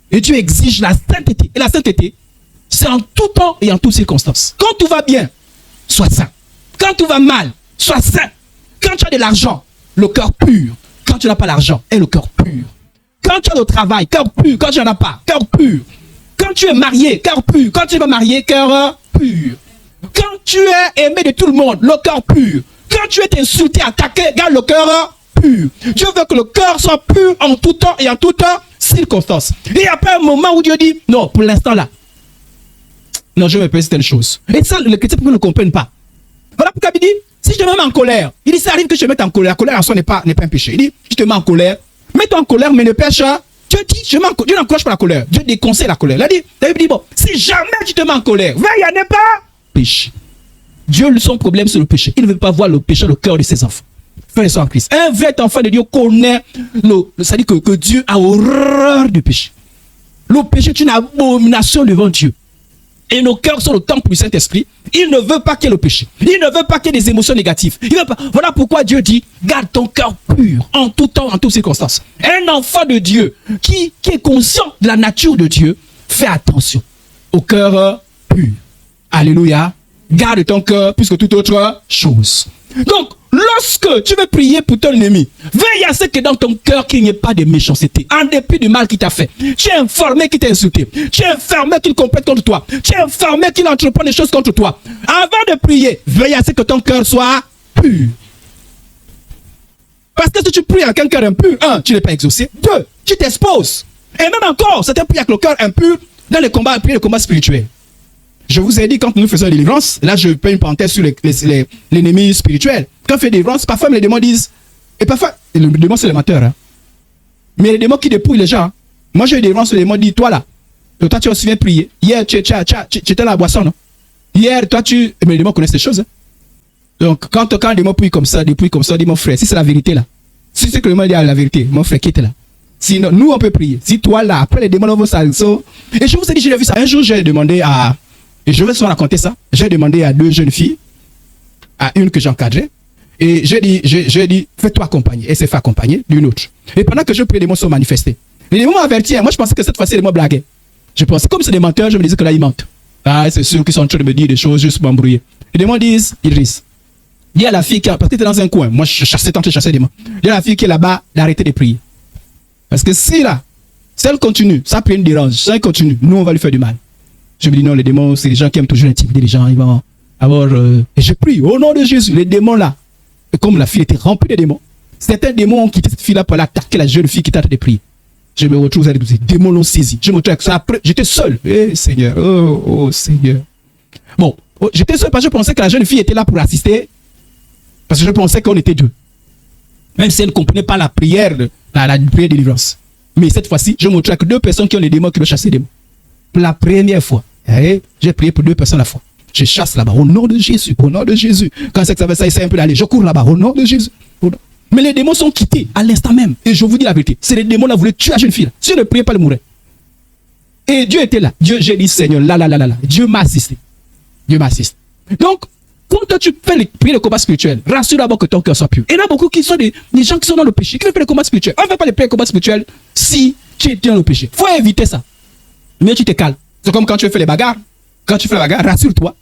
Speaker 1: Et Dieu exige la sainteté. Et la sainteté, c'est en tout temps et en toutes circonstances. Quand tout va bien, sois saint. Quand tout va mal, sois saint. Quand tu as de l'argent, le cœur pur. Quand tu n'as pas l'argent, aie le cœur pur. Quand tu as le travail, cœur pur. Quand tu n'en as pas, cœur pur. Quand tu es marié, cœur pur. Quand tu n'es pas marié, cœur pur. Quand tu es aimé de tout le monde, le cœur pur. Quand tu es insulté, attaqué, garde le cœur pur. Dieu veut que le cœur soit pur en tout temps et en toute circonstance. Et après un moment où Dieu dit, non, pour l'instant là, non, je vais me faire telle chose. Et ça, les chrétiens ne comprennent pas. Voilà pourquoi il dit, si je te mets en colère, il dit, ça arrive que je te mette en colère. La colère en soi n'est pas un péché. Il dit, je te mets en colère, mets-toi en colère, mais ne pêche. Dieu dit, Dieu n'encourage pas la colère. Dieu déconseille la colère. David dit, bon, si jamais tu te mets en colère, veille à ne pas péché. Dieu, son problème, c'est le péché. Il ne veut pas voir le péché dans le cœur de ses enfants. Frères et sœurs en Christ. Un vrai enfant de Dieu connaît c'est-à-dire que Dieu a horreur du péché. Le péché est une abomination devant Dieu. Et nos cœurs sont le temple du Saint-Esprit. Il ne veut pas qu'il y ait le péché. Il ne veut pas qu'il y ait des émotions négatives. Il veut pas. Voilà pourquoi Dieu dit, garde ton cœur pur en tout temps, en toutes circonstances. Un enfant de Dieu qui est conscient de la nature de Dieu, fait attention au cœur pur. Alléluia. Garde ton cœur plus que toute autre chose. Donc, lorsque tu veux prier pour ton ennemi, veille à ce que dans ton cœur, qu'il n'y ait pas de méchanceté. En dépit du mal qu'il t'a fait. Tu es informé qu'il t'a insulté. Tu es informé qu'il complète contre toi. Tu es informé qu'il entreprend des choses contre toi. Avant de prier, veille à ce que ton cœur soit pur. Parce que si tu pries avec un cœur impur, un, tu n'es pas exaucé. Deux, tu t'exposes. Et même encore, certains prient avec le cœur impur dans les combats, les combats spirituels. Je vous ai dit, quand nous faisons la délivrance, là je fais une parenthèse sur l'ennemi spirituel. Quand on fait des délivrances, parfois les démons disent, et parfois, le démon c'est le menteur, hein. Mais les démons qui dépouillent les gens, hein. Moi j'ai eu des délivrance, le démon dit, toi là, toi tu viens prier. Hier tu étais dans la boisson, non? Hier, toi mais les démons connaissent ces choses. Hein. Donc quand un démon dépouille comme ça, dit mon frère, si c'est la vérité là, si c'est que le démon dit la vérité, mon frère, quitte là. Sinon, nous on peut prier. Si toi là, après les démons vont s'arrêter. Et je vous ai dit, j'ai vu ça. Un jour j'ai demandé à... Et je vais souvent raconter ça. J'ai demandé à 2 jeunes filles, à une que j'encadrais, et j'ai dit, fais-toi accompagner. Et c'est fait accompagner d'une autre. Et pendant que je prie, les démons sont manifestés. Les démons m'ont averti. Moi, je pensais que cette fois-ci, les démons blaguaient. Je pensais, comme c'est des menteurs, je me disais que là, ils mentent. Ah, c'est sûr qu'ils sont en train de me dire des choses juste pour m'embrouiller. Les démons disent, Idriss, il y a la fille qui, parce que tu es dans un coin. Moi, je chassais tant que je chassais des démons. Il y a la fille qui est là-bas, d'arrêter de prier. Parce que si là, si elle continue, ça peut une dérange. Si elle continue, nous, on va lui faire du mal. Je me dis non, les démons, c'est les gens qui aiment toujours intimider les gens. Ils vont avoir. Et je prie au nom de Jésus, les démons là. Et comme la fille était remplie de démons, certains démons ont quitté cette fille là pour l'attaquer la jeune fille qui t'a de prier. Je me retrouve avec les démons l'ont saisi. Je me retrouve avec ça. Après, j'étais seul. Eh Seigneur, oh Seigneur. Bon, j'étais seul parce que je pensais que la jeune fille était là pour assister. Parce que je pensais qu'on était deux. Même si elle ne comprenait pas la prière, la prière de délivrance. Mais cette fois-ci, je me retrouve avec 2 personnes qui ont les démons qui veulent chasser les démons. Pour la première fois. J'ai prié pour 2 personnes à la fois. Je chasse là-bas au nom de Jésus, au nom de Jésus. Quand c'est que ça va, ça essaie un peu d'aller, je cours là-bas au nom de Jésus. Mais les démons sont quittés à l'instant même. Et je vous dis la vérité, c'est les démons là voulaient tuer la jeune fille. Si je ne priais pas, elle mourrait. Et Dieu était là. Dieu, j'ai dit Seigneur, là. Dieu m'a assisté. Dieu m'assiste. Donc, quand tu fais prier le combat spirituel, rassure d'abord que ton cœur soit pur. Et il y en a beaucoup qui sont des gens qui sont dans le péché, qui veulent faire le combat spirituel. On ne fait pas les prier le combat spirituel si tu es dans le péché. Il faut éviter ça. Mais tu te calmes. C'est comme quand tu fais les bagarres. Quand tu fais la bagarre, rassure-toi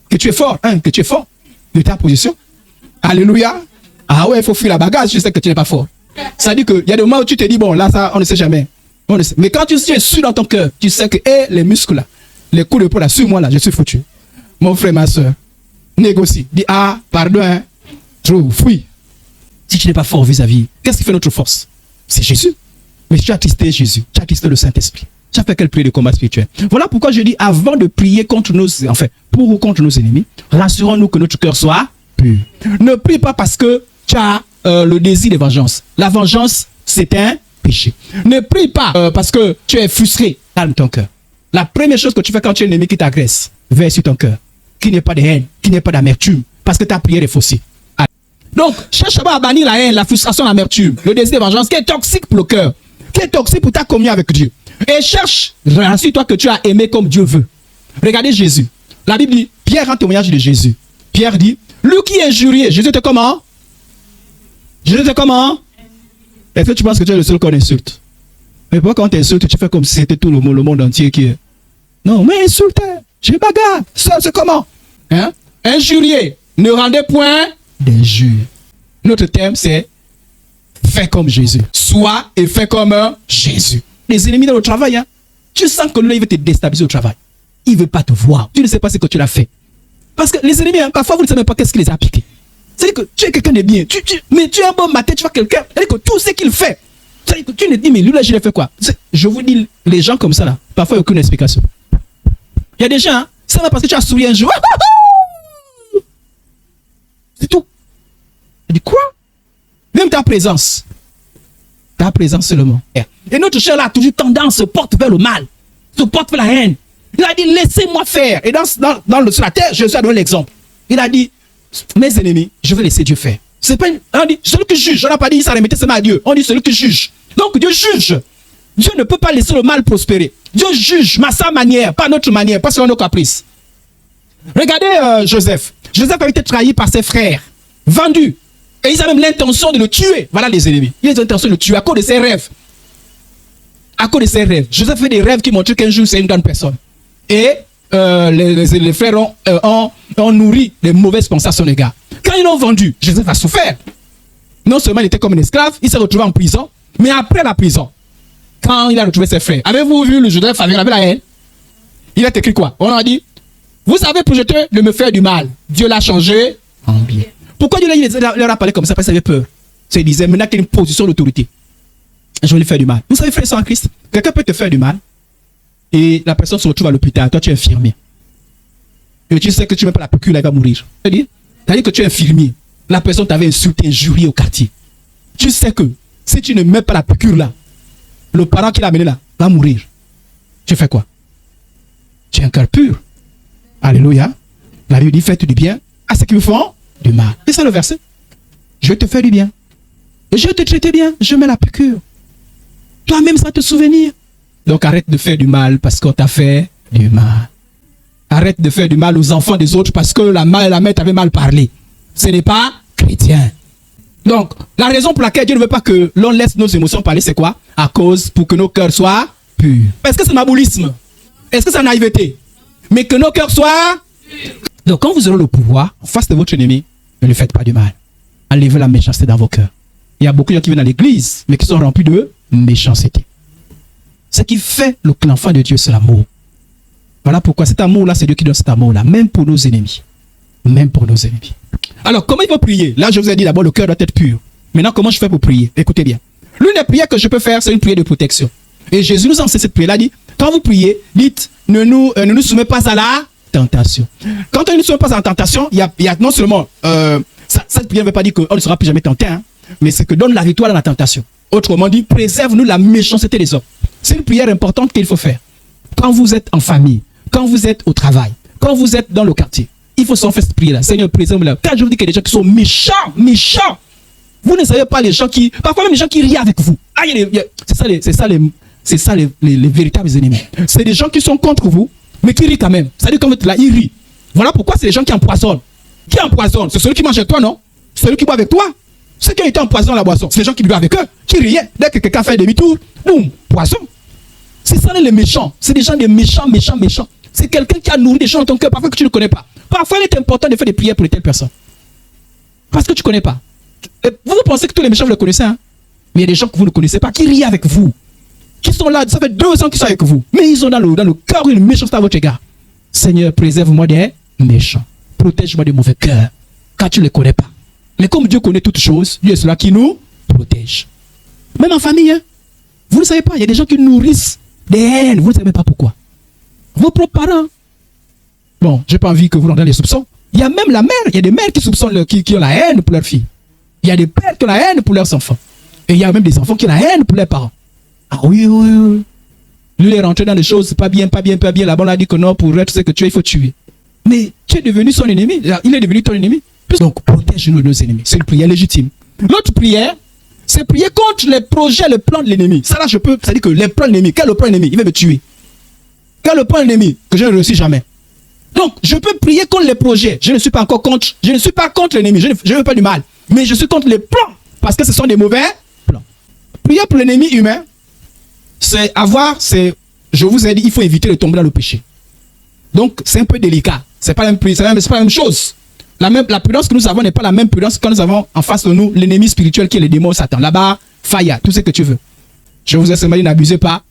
Speaker 1: que tu es fort. Que tu es fort de ta position. Alléluia. Ah ouais, il faut fuir la bagarre si tu sais que tu n'es pas fort. Ça dit qu'il y a des moments où tu te dis, bon, là, ça, on ne sait jamais. On ne sait. Mais quand tu es sûr dans ton cœur, tu sais que les muscles là, les coups de poing là, sur moi là, je suis foutu. Mon frère, ma soeur, négocie. Dis, pardon, fuis. Si tu n'es pas fort vis-à-vis, qu'est-ce qui fait notre force? C'est Jésus. Mais tu as attristé Jésus, tu as attristé le Saint-Esprit. Tu as fait quel prière de combat spirituel? Voilà pourquoi je dis, avant de prier contre pour ou contre nos ennemis, rassurons-nous que notre cœur soit pur. Ne prie pas parce que tu as le désir de vengeance. La vengeance, c'est un péché. Ne prie pas parce que tu es frustré. Calme ton cœur. La première chose que tu fais quand tu as un ennemi qui t'agresse, veille sur ton cœur. Qu'il n'y ait pas de haine, qu'il n'y ait pas d'amertume, parce que ta prière est faussée. Donc, cherche pas à bannir la haine, la frustration, l'amertume, le désir de vengeance qui est toxique pour le cœur, qui est toxique pour ta communion avec Dieu. Et cherche, rassure-toi que tu as aimé comme Dieu veut. Regardez Jésus. La Bible dit, Pierre rend témoignage de Jésus. Pierre dit, lui qui est injurié, Jésus était comment? Jésus était comment? Est-ce que tu penses que tu es le seul qu'on insulte? Mais pourquoi quand tu insultes, tu fais comme si c'était tout le monde entier qui est... Non, mais insulte, je bagarre. Ça, c'est comment? Injurier, ne rendez point d'injure. Notre thème, c'est fais comme Jésus. Sois et fais comme Jésus. Les ennemis dans le travail, tu sens que lui, il veut te déstabiliser au travail. Il ne veut pas te voir. Tu ne sais pas ce que tu l'as fait. Parce que les ennemis, parfois, vous ne savez pas qu'est-ce qu'il les a appliqués. C'est-à-dire que tu es quelqu'un de bien. Mais tu es un bon matin, tu vois quelqu'un. C'est-à-dire que tout ce qu'il fait. C'est-à-dire que tu ne dis, mais lui, là, je l'ai fait quoi? Je vous dis, les gens comme ça, là, parfois, il n'y a aucune explication. Il y a des gens, ça va parce que tu as souri un jour. C'est tout. Il dit quoi? Même ta présence. Ta présence seulement. Et notre cher là a toujours tendance se porte vers le mal. Se porte vers la haine. Il a dit, laissez-moi faire. Et sur la terre, Jésus a donné l'exemple. Il a dit, mes ennemis, je vais laisser Dieu faire. C'est pas on dit, celui qui juge. On n'a pas dit ça remettait seulement à Dieu. On dit celui qui juge. Donc Dieu juge. Dieu ne peut pas laisser le mal prospérer. Dieu juge à sa manière, pas à notre manière, pas selon nos caprices. Regardez Joseph. Joseph a été trahi par ses frères, vendu. Et ils avaient même l'intention de le tuer. Voilà les ennemis. Ils ont l'intention de le tuer à cause de ses rêves. À cause de ses rêves. Joseph fait des rêves qui montrent qu'un jour c'est une grande personne. Et les frères ont nourri les mauvaises pensées à son égard. Quand ils l'ont vendu, Joseph a souffert. Non seulement il était comme un esclave, il s'est retrouvé en prison, mais après la prison, quand il a retrouvé ses frères, avez-vous vu le Joseph avec la haine? Il a écrit quoi? On a dit, vous avez projeté de me faire du mal. Dieu l'a changé en bien. Pourquoi Dieu leur a parlé comme ça? Parce qu'il avait peur. Il disait, maintenant qu'il y a une position d'autorité, je vais lui faire du mal. Vous savez, frère en Christ, quelqu'un peut te faire du mal et la personne se retrouve à l'hôpital. Toi, tu es infirmier. Et tu sais que tu n'as pas la piqûre, elle va mourir. C'est-à-dire que tu es infirmier. La personne t'avait insulté, injurié au quartier. Tu sais que si tu ne mets pas la piqûre là, le parent qui l'a amené là va mourir. Tu fais quoi? Tu es un cœur pur. Alléluia. La Bible dit, faites du bien à ceux qui me font du mal. C'est ça le verset. Je vais te faire du bien. Et je vais te traiter bien. Je mets la piqûre. Toi-même, ça va te souvenir. Donc arrête de faire du mal parce qu'on t'a fait du mal. Arrête de faire du mal aux enfants des autres parce que la mère t'avait mal parlé. Ce n'est pas chrétien. Donc, la raison pour laquelle Dieu ne veut pas que l'on laisse nos émotions parler, c'est quoi? À cause pour que nos cœurs soient purs. Est-ce que c'est maboulisme? Est-ce que c'est naïveté? Mais que nos cœurs soient... Donc, quand vous aurez le pouvoir, en face de votre ennemi, ne lui faites pas du mal. Enlevez la méchanceté dans vos cœurs. Il y a beaucoup de gens qui viennent à l'église, mais qui sont remplis de méchanceté. Ce qui fait l'enfant de Dieu, c'est l'amour. Voilà pourquoi cet amour-là, c'est Dieu qui donne cet amour-là, même pour nos ennemis. Même pour nos ennemis. Alors, comment il faut prier? Là, je vous ai dit d'abord, le cœur doit être pur. Maintenant, comment je fais pour prier? Écoutez bien. L'une des prières que je peux faire, c'est une prière de protection. Et Jésus nous a enseigné cette prière-là, dit, quand vous priez, dites, ne nous soumettez pas à la tentation. Quand on ne nous soumet pas à la tentation, il y a non seulement, cette prière ne veut pas dire qu'on ne sera plus jamais tenté, hein, mais c'est que donne la victoire à la tentation. Autrement dit, préserve-nous la méchanceté des hommes. C'est une prière importante qu'il faut faire. Quand vous êtes en famille, quand vous êtes au travail, quand vous êtes dans le quartier, il faut s'en faire cette prière-là. Seigneur, préserve-moi. Quand je vous dis qu'il y a des gens qui sont méchants, vous ne savez pas les gens qui, parfois même les gens qui rient avec vous. Ah, c'est ça les véritables ennemis. C'est des gens qui sont contre vous, mais qui rient quand même. C'est-à-dire quand vous êtes là, ils rient. Voilà pourquoi c'est les gens qui empoisonnent. Qui empoisonnent? C'est celui qui mange avec toi, non? Celui qui boit avec toi. Ceux qui ont été empoisonnés la boisson, c'est les gens qui buvaient avec eux, qui riaient. Dès que quelqu'un fait demi-tour, boum, poisson. C'est ça les méchants. C'est des gens des méchants. C'est quelqu'un qui a nourri des gens dans ton cœur, parfois que tu ne connais pas. Parfois, il est important de faire des prières pour les telles personnes. Parce que tu ne connais pas. Vous pensez que tous les méchants, vous les connaissez, hein? Mais il y a des gens que vous ne connaissez pas, qui rient avec vous. Qui sont là, ça fait 2 ans qu'ils sont avec vous. Mais ils ont dans le cœur une méchanceté à votre égard. Seigneur, préserve-moi des méchants. Protège-moi des mauvais cœurs. Car tu ne les connais pas. Mais comme Dieu connaît toutes choses, Dieu est celui qui nous protège. Même en famille, hein? Vous ne savez pas, il y a des gens qui nourrissent des haines. Vous ne savez pas pourquoi. Vos propres parents. Bon, je n'ai pas envie que vous rentrez les soupçons. Il y a même la mère, il y a des mères qui soupçonnent, qui ont la haine pour leurs filles. Il y a des pères qui ont la haine pour leurs enfants. Et il y a même des enfants qui ont la haine pour leurs parents. Ah oui. Lui, il est rentré dans des choses pas bien. Là-bas, on a dit que non, pour être ce que tu es, il faut tuer. Mais tu es devenu son ennemi. Il est devenu ton ennemi. Donc, protège-nous de nos ennemis. C'est une prière légitime. L'autre prière, c'est prier contre les projets, les plans de l'ennemi. Ça là, je peux, c'est-à-dire que les plans de l'ennemi, quel est le plan de l'ennemi? Il va me tuer. Quel est le plan de l'ennemi que je ne réussis jamais? Donc, je peux prier contre les projets. Je ne suis pas encore contre. Je ne suis pas contre l'ennemi. Je ne veux pas du mal. Mais je suis contre les plans. Parce que ce sont des mauvais plans. Prier pour l'ennemi humain, je vous ai dit, il faut éviter de tomber dans le péché. Donc, c'est un peu délicat. C'est pas la même chose. La prudence que nous avons n'est pas la même prudence que nous avons en face de nous, l'ennemi spirituel qui est le démon Satan. Là-bas, faya, tout ce que tu veux. Je vous ai seulement dit, n'abusez pas.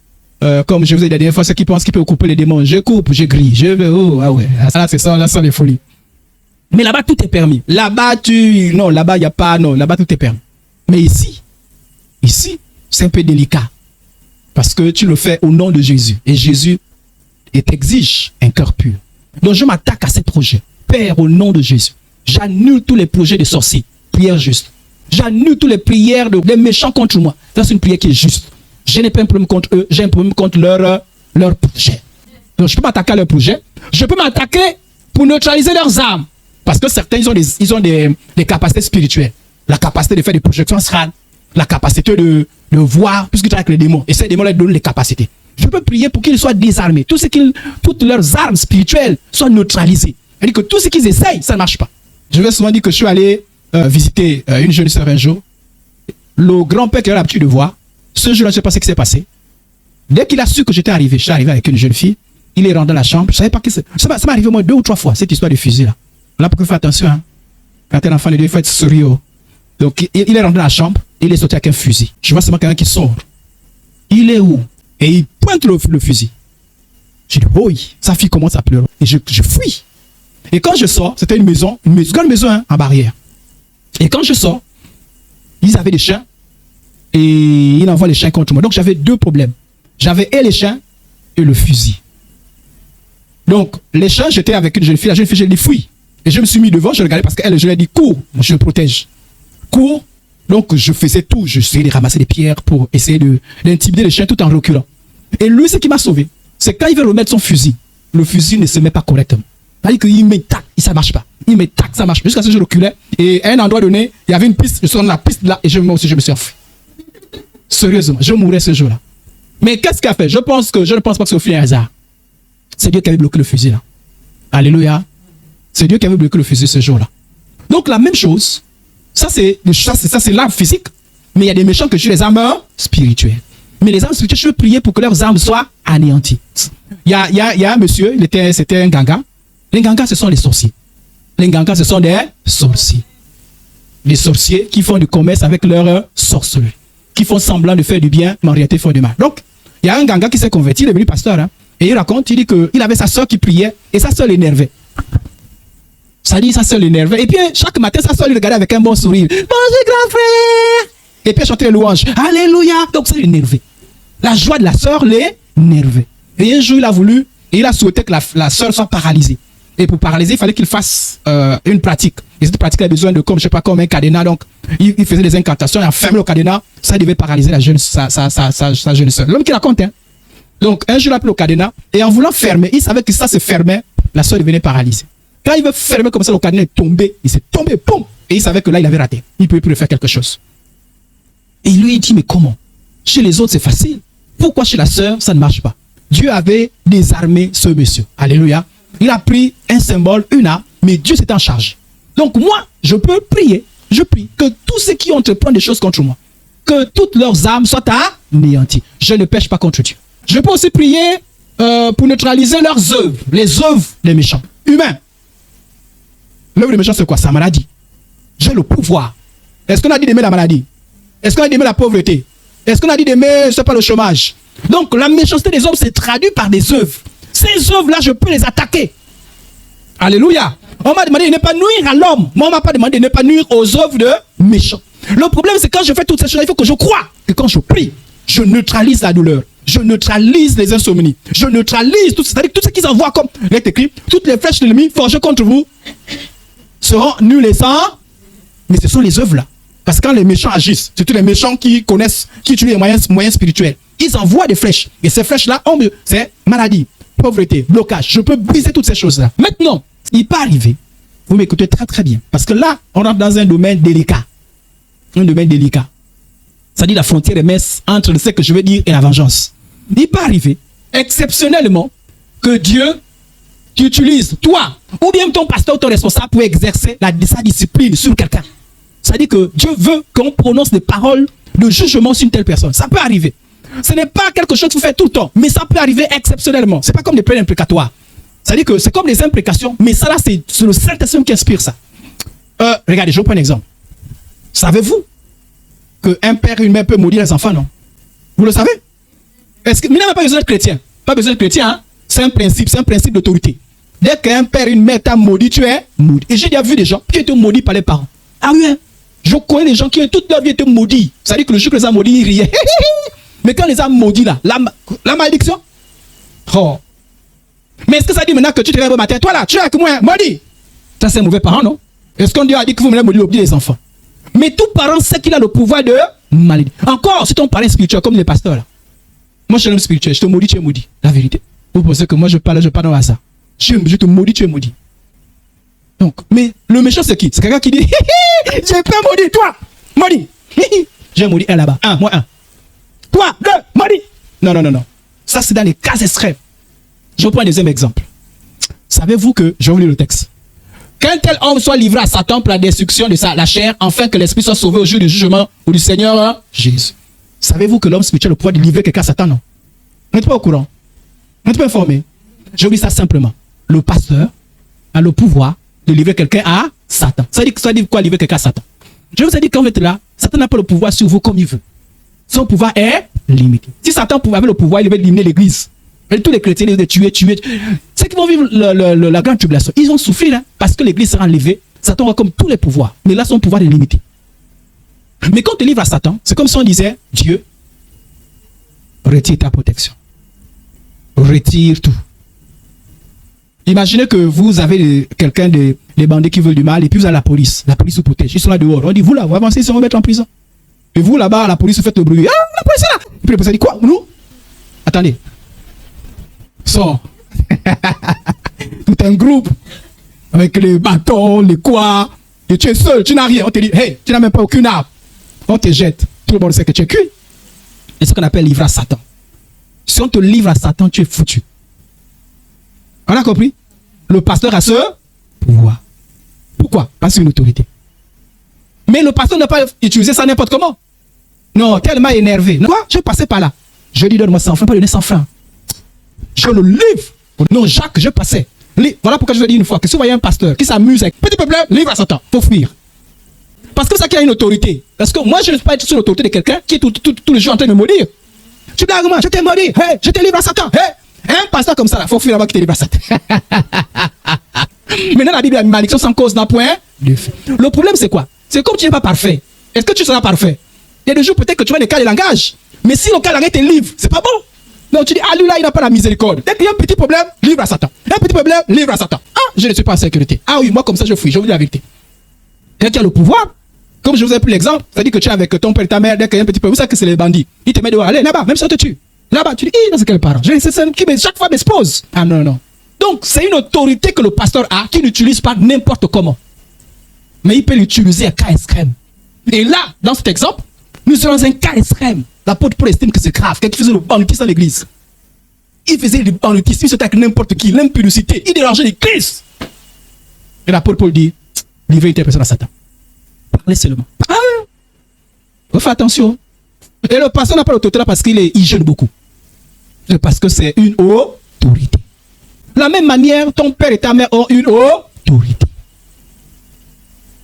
Speaker 1: Comme je vous ai dit la dernière fois, ceux qui pensent qu'ils peuvent couper les démons, je coupe, je grille, je veux, là c'est ça, là c'est les folies. Mais là-bas tout est permis. Là-bas il n'y a pas, non, là-bas tout est permis. Mais ici, c'est un peu délicat. Parce que tu le fais au nom de Jésus. Et Jésus t'exige un cœur pur. Donc je m'attaque à ces projets. Père, au nom de Jésus, j'annule tous les projets de sorciers. Prière juste. J'annule toutes les prières des méchants contre moi. Ça c'est une prière qui est juste. Je n'ai pas un problème contre eux, j'ai un problème contre leur projet. Donc je peux m'attaquer à leur projet. Je peux m'attaquer pour neutraliser leurs armes. Parce que certains, ils ont des capacités spirituelles. La capacité de faire des projections astrales. La capacité de de voir, puisque tu as avec les démons, et ces démons leur donnent les capacités. Je peux prier pour qu'ils soient désarmés, toutes leurs armes spirituelles soient neutralisées. C'est-à-dire que tout ce qu'ils essayent, ça ne marche pas. Je vais souvent dire que je suis allé visiter une jeune sœur un jour. Le grand-père qui a l'habitude de voir, ce jour-là, je ne sais pas ce qui s'est passé. Dès qu'il a su que j'étais arrivé, je suis arrivé avec une jeune fille, il est rentré dans la chambre. Je ne savais pas que ça m'est arrivé au moins 2 ou 3 fois, cette histoire de fusil là. Là, pour que faire attention, hein. Quand un enfant, il faut être sérieux. Donc, il est rentré dans la chambre, il est sorti avec un fusil. Je vois seulement quelqu'un qui sort. Il est où? Et il pointe le fusil. Je dis, oui, sa fille commence à pleurer. Et je fuis. Et quand je sors, c'était une grande maison hein, en barrière. Et quand je sors, ils avaient des chiens. Et ils envoient les chiens contre moi. Donc, j'avais 2 problèmes. J'avais et les chiens et le fusil. Donc, les chiens, j'étais avec une jeune fille. La jeune fille, je l'ai fui. Et je me suis mis devant, je regardais parce qu'elle, je lui ai dit, cours, je le protège. Cours. Donc, je faisais tout. Je essayais de ramasser des pierres pour essayer d'intimider les chiens tout en reculant. Et lui, ce qui m'a sauvé, c'est quand il veut remettre son fusil, le fusil ne se met pas correctement. C'est-à-dire qu'il met tac, ça ne marche pas. Il met tac, ça marche pas. Jusqu'à ce que je reculais. Et à un endroit donné, il y avait une piste. Je suis dans la piste là et moi aussi, je me suis enfui. Sérieusement, je mourrais ce jour-là. Mais qu'est-ce qu'il a fait? Je ne pense pas que c'est au fil d'un hasard. C'est Dieu qui avait bloqué le fusil là. Alléluia. C'est Dieu qui avait bloqué le fusil ce jour-là. Donc la même chose, ça c'est l'arme physique, mais il y a des méchants que je les armes spirituelles. Mais les armes spirituelles, je veux prier pour que leurs armes soient anéanties. Il y a un monsieur, c'était un ganga. Les gangas, ce sont les sorciers. Les gangas, ce sont des sorciers. Les sorciers qui font du commerce avec leurs sorcelleries, qui font semblant de faire du bien, mais en réalité font du mal. Donc, il y a un ganga qui s'est converti, il est devenu pasteur, hein, et il raconte, il dit qu'il avait sa soeur qui priait, et sa soeur l'énervait. Ça dit, sa soeur l'énervait. Et puis, chaque matin, sa soeur lui regardait avec un bon sourire. Bonjour, grand frère. Et puis, elle chantait les louanges. Alléluia. Donc, ça l'énervait. La joie de la soeur l'énervait. Et un jour, il a souhaité que la soeur soit paralysée. Et pour paralyser, il fallait qu'il fasse une pratique. Et cette pratique, il a besoin de, comme un cadenas. Donc, il faisait des incantations, il a fermé le cadenas. Ça devait paralyser sa jeune soeur. L'homme qui raconte, hein. Donc, un jour, il a pris le cadenas. Et en voulant fermer, il savait que ça se fermait. La soeur devenait paralysée. Quand il veut fermer comme ça, le cadenas est tombé. Il s'est tombé, boum. Et il savait que là, il avait raté. Il ne pouvait plus faire quelque chose. Et lui, il dit, mais comment? Chez les autres, c'est facile. Pourquoi chez la sœur, ça ne marche pas? Dieu avait désarmé ce monsieur. Alléluia. Il a pris un symbole, une arme, mais Dieu s'est en charge. Donc moi, je peux prier. Je prie que tous ceux qui entreprennent des choses contre moi, que toutes leurs armes soient anéanties. Je ne pêche pas contre Dieu. Je peux aussi prier pour neutraliser leurs œuvres, les œuvres des méchants. Humains. L'œuvre des méchants, c'est quoi? Sa maladie. J'ai le pouvoir. Est-ce qu'on a dit d'aimer la maladie? Est-ce qu'on a dit d'aimer la pauvreté? Est-ce qu'on a dit d'aimer, je sais pas, le chômage? Donc la méchanceté des hommes s'est traduite par des œuvres. Ces œuvres-là, je peux les attaquer. Alléluia. On m'a demandé de ne pas nuire à l'homme. Moi, on m'a pas demandé de ne pas nuire aux œuvres de méchants. Le problème, c'est quand je fais toutes ces choses, il faut que je croie que quand je prie, je neutralise la douleur. Je neutralise les insomnies. Je neutralise tout, c'est-à-dire tout ce qu'ils envoient comme il est écrit, toutes les flèches de l'ennemi forgées contre vous seront nulles et sans. Mais ce sont les œuvres-là. Parce que quand les méchants agissent, c'est tous les méchants qui connaissent, qui utilisent les moyens spirituels. Ils envoient des flèches. Et ces flèches-là, c'est maladie, pauvreté, blocage. Je peux briser toutes ces choses-là. Maintenant, il peut arriver. Vous m'écoutez très très bien. Parce que là, on rentre dans un domaine délicat. Un domaine délicat. C'est-à-dire la frontière est mince entre ce que je veux dire et la vengeance. Il peut arriver, exceptionnellement, que Dieu t'utilise, toi, ou bien ton pasteur ou ton responsable, pour exercer sa discipline sur quelqu'un. C'est-à-dire que Dieu veut qu'on prononce des paroles de jugement sur une telle personne. Ça peut arriver. Ce n'est pas quelque chose que vous faites tout le temps, mais ça peut arriver exceptionnellement. Ce n'est pas comme des peines imprécatoires. C'est-à-dire que c'est comme des imprécations, mais ça là, c'est le Saint-Esprit qui inspire ça. Regardez, je vous prends un exemple. Savez-vous qu'un père et une mère peuvent maudire les enfants, non? Vous le savez? Est-ce que, mais il n'a pas besoin d'être chrétien. Pas besoin d'être chrétien, hein? C'est un principe d'autorité. Dès qu'un père et une mère t'a maudit, tu es maudit. Et j'ai déjà vu des gens qui ont été maudits par les parents. Ah oui, hein? Je connais des gens qui ont toute leur vie été maudits. C'est-à-dire que le jour que les a maudits, ils riaient. Mais quand les a maudits là, la malédiction. Oh. Mais est-ce que ça dit maintenant que tu te réveilles au matin, toi là, tu es avec moi, maudit? Ça c'est un mauvais parent, non? Est-ce qu'on a dit que vous venez maudire les enfants? Mais tout parent sait qu'il a le pouvoir de malédiction. Encore, si ton parent est spirituel, comme les pasteurs là. Moi je suis un homme spirituel, je te maudis, tu es maudit. La vérité. Vous pensez que moi je parle dans hasard. Je te maudis, tu es maudit. Donc, mais le méchant c'est qui? C'est quelqu'un qui dit, j'ai pas maudit toi, maudit. J'ai maudit un là-bas, moi un. toi, le maudit. Non, non, non, non. Ça, c'est dans les cas extrêmes. Je vous prends un deuxième exemple. Savez-vous que, je vais vous lire le texte. Qu'un tel homme soit livré à Satan pour la destruction de la chair, afin que l'esprit soit sauvé au jour du jugement ou du Seigneur Jésus. Savez-vous que l'homme spirituel a le pouvoir de livrer quelqu'un à Satan? Non. Vous n'êtes pas au courant. Vous n'êtes pas informé. Je vous dis ça simplement. Le pasteur a le pouvoir de livrer quelqu'un à Satan. Ça dit quoi, livrer quelqu'un à Satan? Je vous ai dit qu'en fait là, Satan n'a pas le pouvoir sur vous comme il veut. Son pouvoir est limité. Si Satan avait le pouvoir, il devait éliminer l'église. Et tous les chrétiens, ils devaient tuer. Ceux qui vont vivre la grande tribulation, ils vont souffrir hein, parce que l'église sera enlevée. Satan aura comme tous les pouvoirs. Mais là, son pouvoir est limité. Mais quand on te livre à Satan, c'est comme si on disait, Dieu, retire ta protection. Retire tout. Imaginez que vous avez quelqu'un des bandits qui veulent du mal et puis vous avez la police. La police vous protège. Ils sont là dehors. On dit, vous là, vous avancez, ils se remettent en prison. Et vous là-bas, la police, vous faites le bruit. Ah, la police est là. Et puis le police dit, quoi? Nous? Attendez. Sors. Tout un groupe. Avec les bâtons, les quoi. Et tu es seul, tu n'as rien. On te dit, hey, tu n'as même pas aucune arme. On te jette. Tout le monde sait que tu es cuit. C'est ce qu'on appelle livre à Satan. Si on te livre à Satan, tu es foutu. On a compris? Le pasteur a ce pouvoir. Pourquoi? Parce qu'il a une autorité. Mais le pasteur n'a pas utilisé ça n'importe comment. Non, tellement énervé. Non, quoi? Je passais par là. Je lui donne moi 100 francs, pas donner 100 francs. Je le livre. Non, Jacques, je passais. Voilà pourquoi je vous ai dit une fois que si vous voyez un pasteur qui s'amuse avec petit peuple, livre à Satan. Il faut fuir. Parce que ça qui a une autorité. Parce que moi, je ne peux pas être sous l'autorité de quelqu'un qui est tout le jour en train de me maudire. Tu blagues moi, je t'ai maudit. Hey, je te livre à Satan. Hey, un pasteur comme ça, il faut fuir là-bas qui te livre à Satan. Maintenant, la Bible a une malédiction sans cause d'un point de fait. Le problème, c'est quoi? C'est comme tu n'es pas parfait. Est-ce que tu seras parfait? Il y a des jours peut-être que tu vas des cas de langage. Mais si le cas de langage te livre, c'est pas bon. Donc tu dis, ah lui là, il n'a pas la miséricorde. Dès qu'il y a un petit problème, livre à Satan. Un petit problème, livre à Satan. Ah, je ne suis pas en sécurité. Ah oui, moi comme ça je fuis, je vous dis la vérité. Dès qu'il y a le pouvoir, comme je vous ai pris l'exemple, c'est-à-dire que tu es avec ton père et ta mère, dès qu'il y a un petit problème, vous savez que c'est les bandits. Ils te mettent dehors, allez là-bas, même si on te tue. Là-bas, tu dis, c'est quel parent? C'est celle qui chaque fois m'expose. Ah non, non. Donc c'est une autorité que le pasteur a, qui n'utilise pas n'importe comment. Mais il peut l'utiliser à cas extrême. Et là, dans cet exemple, nous sommes dans un cas extrême. L'apôtre Paul estime que c'est grave. Quelqu'un qui faisait le banditisme dans l'église. Il faisait le banditisme, il se avec n'importe qui, l'impudicité, il dérangeait l'église. Et l'apôtre Paul dit, livrez une personne à Satan. Parlez seulement. Parlez. Faites attention. Et le pasteur n'a pas l'autorité là parce qu'il gêne beaucoup. C'est parce que c'est une autorité. De la même manière, ton père et ta mère ont une autorité.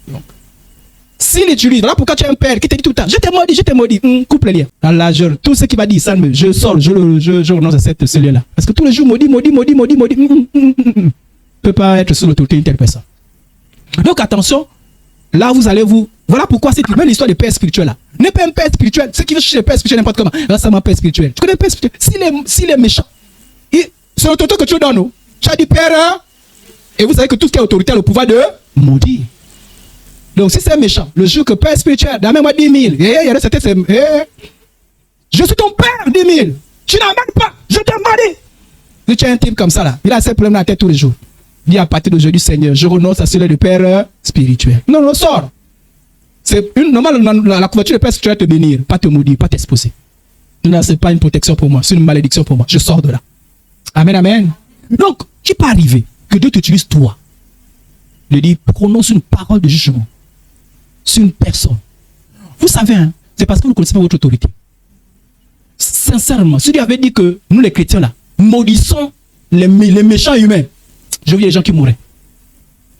Speaker 1: Donc, s'il utilise, voilà pourquoi tu as un père qui te dit tout le temps, je t'ai maudit, coupe les liens. Dans l'âge, tout ce qui va dire, ça, je sors, je renonce à cette cellule-là. Parce que tous les jours, maudit. Ne peut pas être sous l'autorité d'une telle personne. Donc attention, là vous allez vous. Voilà pourquoi c'est même l'histoire des pères spirituels là. N'est pas un père spirituel, ceux qui veulent chercher les pères spirituels n'importe comment. Là, c'est un père spirituel. Tu connais un père spirituel? S'il est méchant, c'est l'autorité que tu donnes, non? Tu as dit père, hein? Et vous savez que tout ce qui est autorité a le pouvoir de maudire. Donc si c'est méchant, le jour que père spirituel, donne-moi 10 000, il y a certains, je suis ton père, 10 000. Tu n'en même pas, je te maudis. Si tu as un type comme ça là, il a ces problèmes dans la tête tous les jours. Il dit à partir d'aujourd'hui, Seigneur, je renonce à celui du père spirituel. Non, sors. C'est normalement la couverture du père spirituel te bénir, pas te maudire, pas t'exposer. Non, c'est pas une protection pour moi, c'est une malédiction pour moi. Je sors de là. Amen, amen. Donc, tu peux arriver que Dieu t'utilise toi. Il dit, prononce une parole de jugement sur une personne. Vous savez, hein, c'est parce que vous ne connaissez pas votre autorité. Sincèrement, si Dieu avait dit que nous les chrétiens là, maudissons les méchants humains, je vois les gens qui mourraient.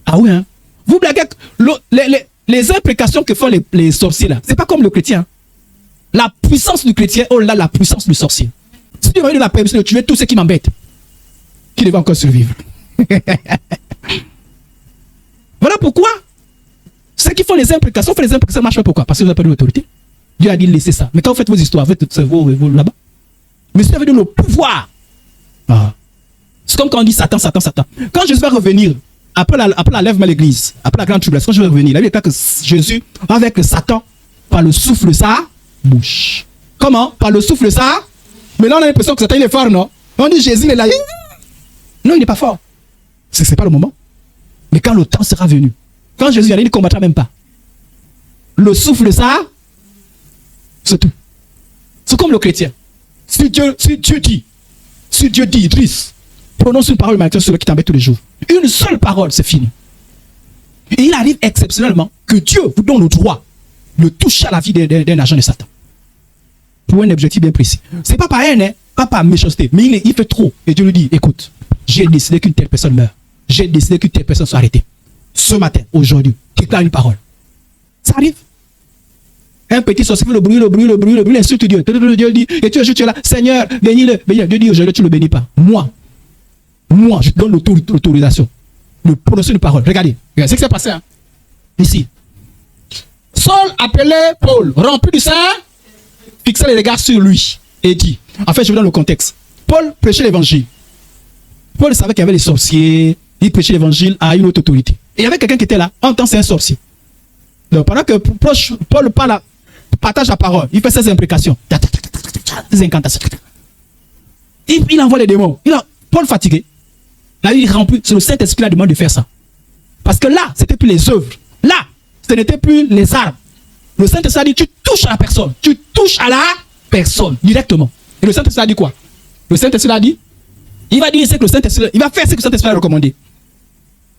Speaker 1: Ah oui, hein. Vous blaguez, les imprécations que font les sorciers là, c'est pas comme le chrétien. Hein. La puissance du chrétien, oh là, la puissance du sorcier. Si Dieu m'avait donné la permission de tuer tous ceux qui m'embêtent, qui devaient encore survivre. Voilà pourquoi ceux qui font les imprécations, ça marche pas. Pourquoi? Parce que vous n'avez pas de l'autorité. Dieu a dit laissez ça. Mais quand vous faites vos histoires, vous là-bas. Mais si vous avez donné le pouvoir, c'est comme quand on dit Satan. Quand Jésus va revenir, après la lèvement à l'église, après la grande tribulation, quand je vais revenir, la Bible dit que Jésus, avec le Satan, par le souffle de sa bouche. Comment? Par le souffle de sa. Mais là, on a l'impression que Satan il est fort, non? On dit Jésus il est là. Non, il n'est pas fort. C'est pas le moment. Mais quand le temps sera venu, quand Jésus viendra, il ne combattra même pas. Le souffle de ça, c'est tout. C'est comme le chrétien. Si Dieu dit, Idriss, prononce une parole maléfique sur celui qui t'embête tous les jours. Une seule parole, c'est fini. Et il arrive exceptionnellement que Dieu vous donne le droit de toucher à la vie d'un agent de Satan. Pour un objectif bien précis. C'est pas par haine, hein, pas par méchanceté, mais il fait trop. Et Dieu lui dit, écoute, j'ai décidé qu'une telle personne meure. J'ai décidé qu'une telle personne soit arrêtée. Ce matin, aujourd'hui, déclare une parole. Ça arrive. Un petit sorcier fait le bruit, insulte Dieu. Dieu dit, et tu es là, Seigneur, bénis-le. Dieu dit, aujourd'hui, tu ne le bénis pas. Moi, je te donne l'autorisation de prononcer une parole. Regardez ce qui s'est passé. Hein. Ici. Saul appelait Paul, rempli du Saint, fixait les regards sur lui et dit, en fait, je vous donne le contexte. Paul prêchait l'évangile. Paul savait qu'il y avait les sorciers, il prêchait l'évangile à une autre autorité. Et il y avait quelqu'un qui était là, en tant que c'est un sorcier. Donc pendant que Paul partage la parole, il fait ses imprécations, ses incantations. Il envoie les démons. Paul fatigué. Là, il remplit, c'est le Saint-Esprit qui la demande de faire ça. Parce que là, c'était plus les œuvres. Là, ce n'était plus les armes. Le Saint-Esprit a dit, tu touches à la personne. Tu touches à la personne, directement. Et le Saint-Esprit a dit quoi? Le Saint-Esprit a dit, il va dire ce que le Saint-Esprit, il va faire ce que le Saint-Esprit a recommandé.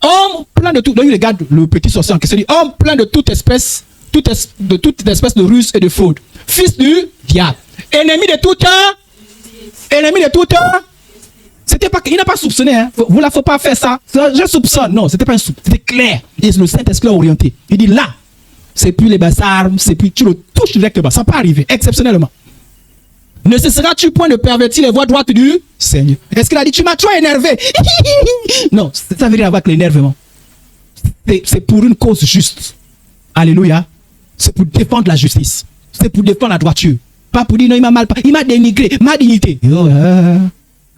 Speaker 1: Homme plein de tout, donc il regarde le petit sorcier en question, il dit, homme plein de toute espèce de ruse et de fraude. Fils du diable. Ennemi de tout temps. Ennemi de tout temps. C'était pas, il n'a pas soupçonné, hein. Vous là, faut pas faire ça. Je soupçonne. Non, c'était pas un soupçon. C'était clair. Et le Saint-Esprit a orienté. Il dit là, c'est plus les basses armes, c'est plus, tu le touches directement. Ça peut arriver, exceptionnellement. Ne cesseras-tu point de pervertir les voies droites du Seigneur? Est-ce qu'il a dit, tu m'as trop énervé? Non, ça veut dire avec l'énervement. C'est pour une cause juste. Alléluia. C'est pour défendre la justice. C'est pour défendre la droiture. Pas pour dire, non, il m'a mal, il m'a dénigré, ma dignité.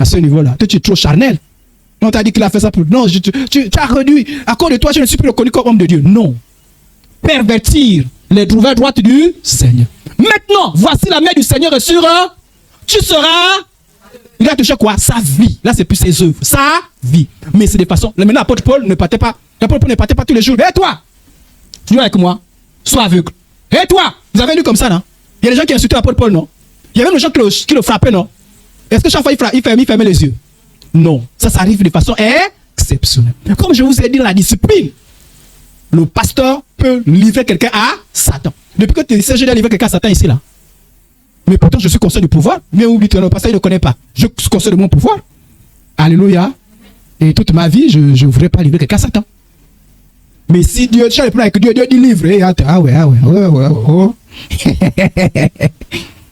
Speaker 1: À ce niveau-là, tu es trop charnel. On t'a dit qu'il a fait ça pour... Non, tu as réduit. À cause de toi, je ne suis plus reconnu comme homme de Dieu. Non. Pervertir les voies droites du Seigneur. Maintenant, voici la main du Seigneur est sur eux. Tu seras... Il a touché quoi? Sa vie. Là, c'est plus ses œuvres. Sa vie. Mais c'est des façons... Maintenant, l'apôtre Paul ne partait pas. L'apôtre Paul ne partait pas tous les jours. Et toi? Tu es avec moi? Sois aveugle. Et toi? Vous avez lu comme ça, non? Il y a des gens qui insultaient l'apôtre Paul, non? Il y avait des gens qui le frappaient, non? Est-ce que chaque fois il fermait les yeux? Non. Ça arrive de façon exceptionnelle. Comme je vous ai dit dans la discipline, le pasteur peut livrer quelqu'un à Satan. Depuis que tu sais, je dois livrer quelqu'un à Satan ici, là. Mais pourtant, je suis conscient du pouvoir. Mais oublie, le pasteur, il ne connaît pas. Je suis conscient de mon pouvoir. Alléluia. Et toute ma vie, je ne voudrais pas livrer quelqu'un à Satan. Mais si Dieu, tu as le plan avec Dieu, Dieu dit livre. Ah ouais.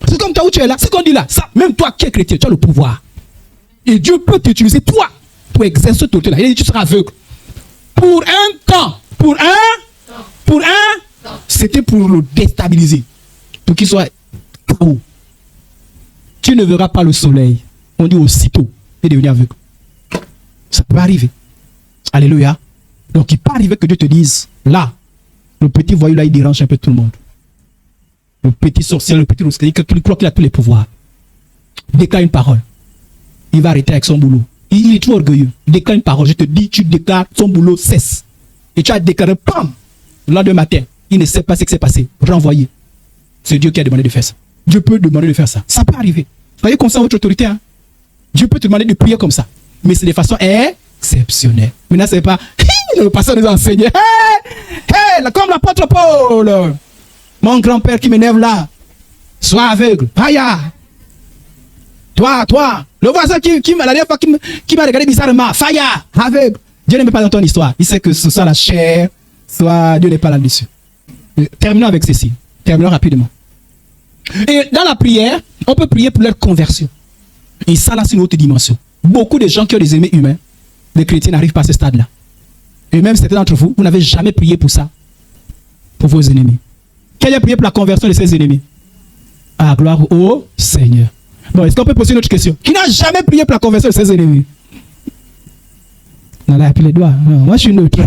Speaker 1: C'est comme toi où tu es là. C'est qu'on dit là. Ça, même toi qui es chrétien, tu as le pouvoir. Et Dieu peut t'utiliser, toi, pour exercer cette autorité là. Il dit, tu seras aveugle. Pour un temps. C'était pour le déstabiliser. Pour qu'il soit KO. Tu ne verras pas le soleil. On dit aussitôt. Et devenir aveugle. Ça peut arriver. Alléluia. Donc il peut arriver que Dieu te dise, là, le petit voyou là, il dérange un peu tout le monde. Le petit sorcier, le petit rousse, il croit qu'il a tous les pouvoirs. Il déclare une parole. Il va arrêter avec son boulot. Il est trop orgueilleux. Il déclare une parole. Je te dis, tu déclares, son boulot cesse. Et tu as déclaré, pam, le lendemain matin, il ne sait pas ce qui s'est passé. Renvoyé. C'est Dieu qui a demandé de faire ça. Dieu peut demander de faire ça. Ça peut arriver. Soyez conscient de votre autorité. Hein? Dieu peut te demander de prier comme ça. Mais c'est de façon exceptionnelle. Maintenant, c'est pas, le pasteur nous a enseigné. Comme l'apôtre Paul. Mon grand-père qui m'énerve là. Sois aveugle. Aïe. Toi. Le voisin qui la dernière fois qui m'a regardé bizarrement. Faya. Aveugle. Dieu n'aime pas dans ton histoire. Il sait que ce soit la chair, soit Dieu n'est pas là-dessus. Terminons avec ceci. Terminons rapidement. Et dans la prière, on peut prier pour leur conversion. Et ça, là, c'est une autre dimension. Beaucoup de gens qui ont des ennemis humains, les chrétiens n'arrivent pas à ce stade-là. Et même certains d'entre vous, vous n'avez jamais prié pour ça. Pour vos ennemis. Qui a prié pour la conversion de ses ennemis? Ah, gloire au Seigneur. Bon, est-ce qu'on peut poser une autre question? Qui n'a jamais prié pour la conversion de ses ennemis? On a appelé les doigts. Non, moi, je suis neutre.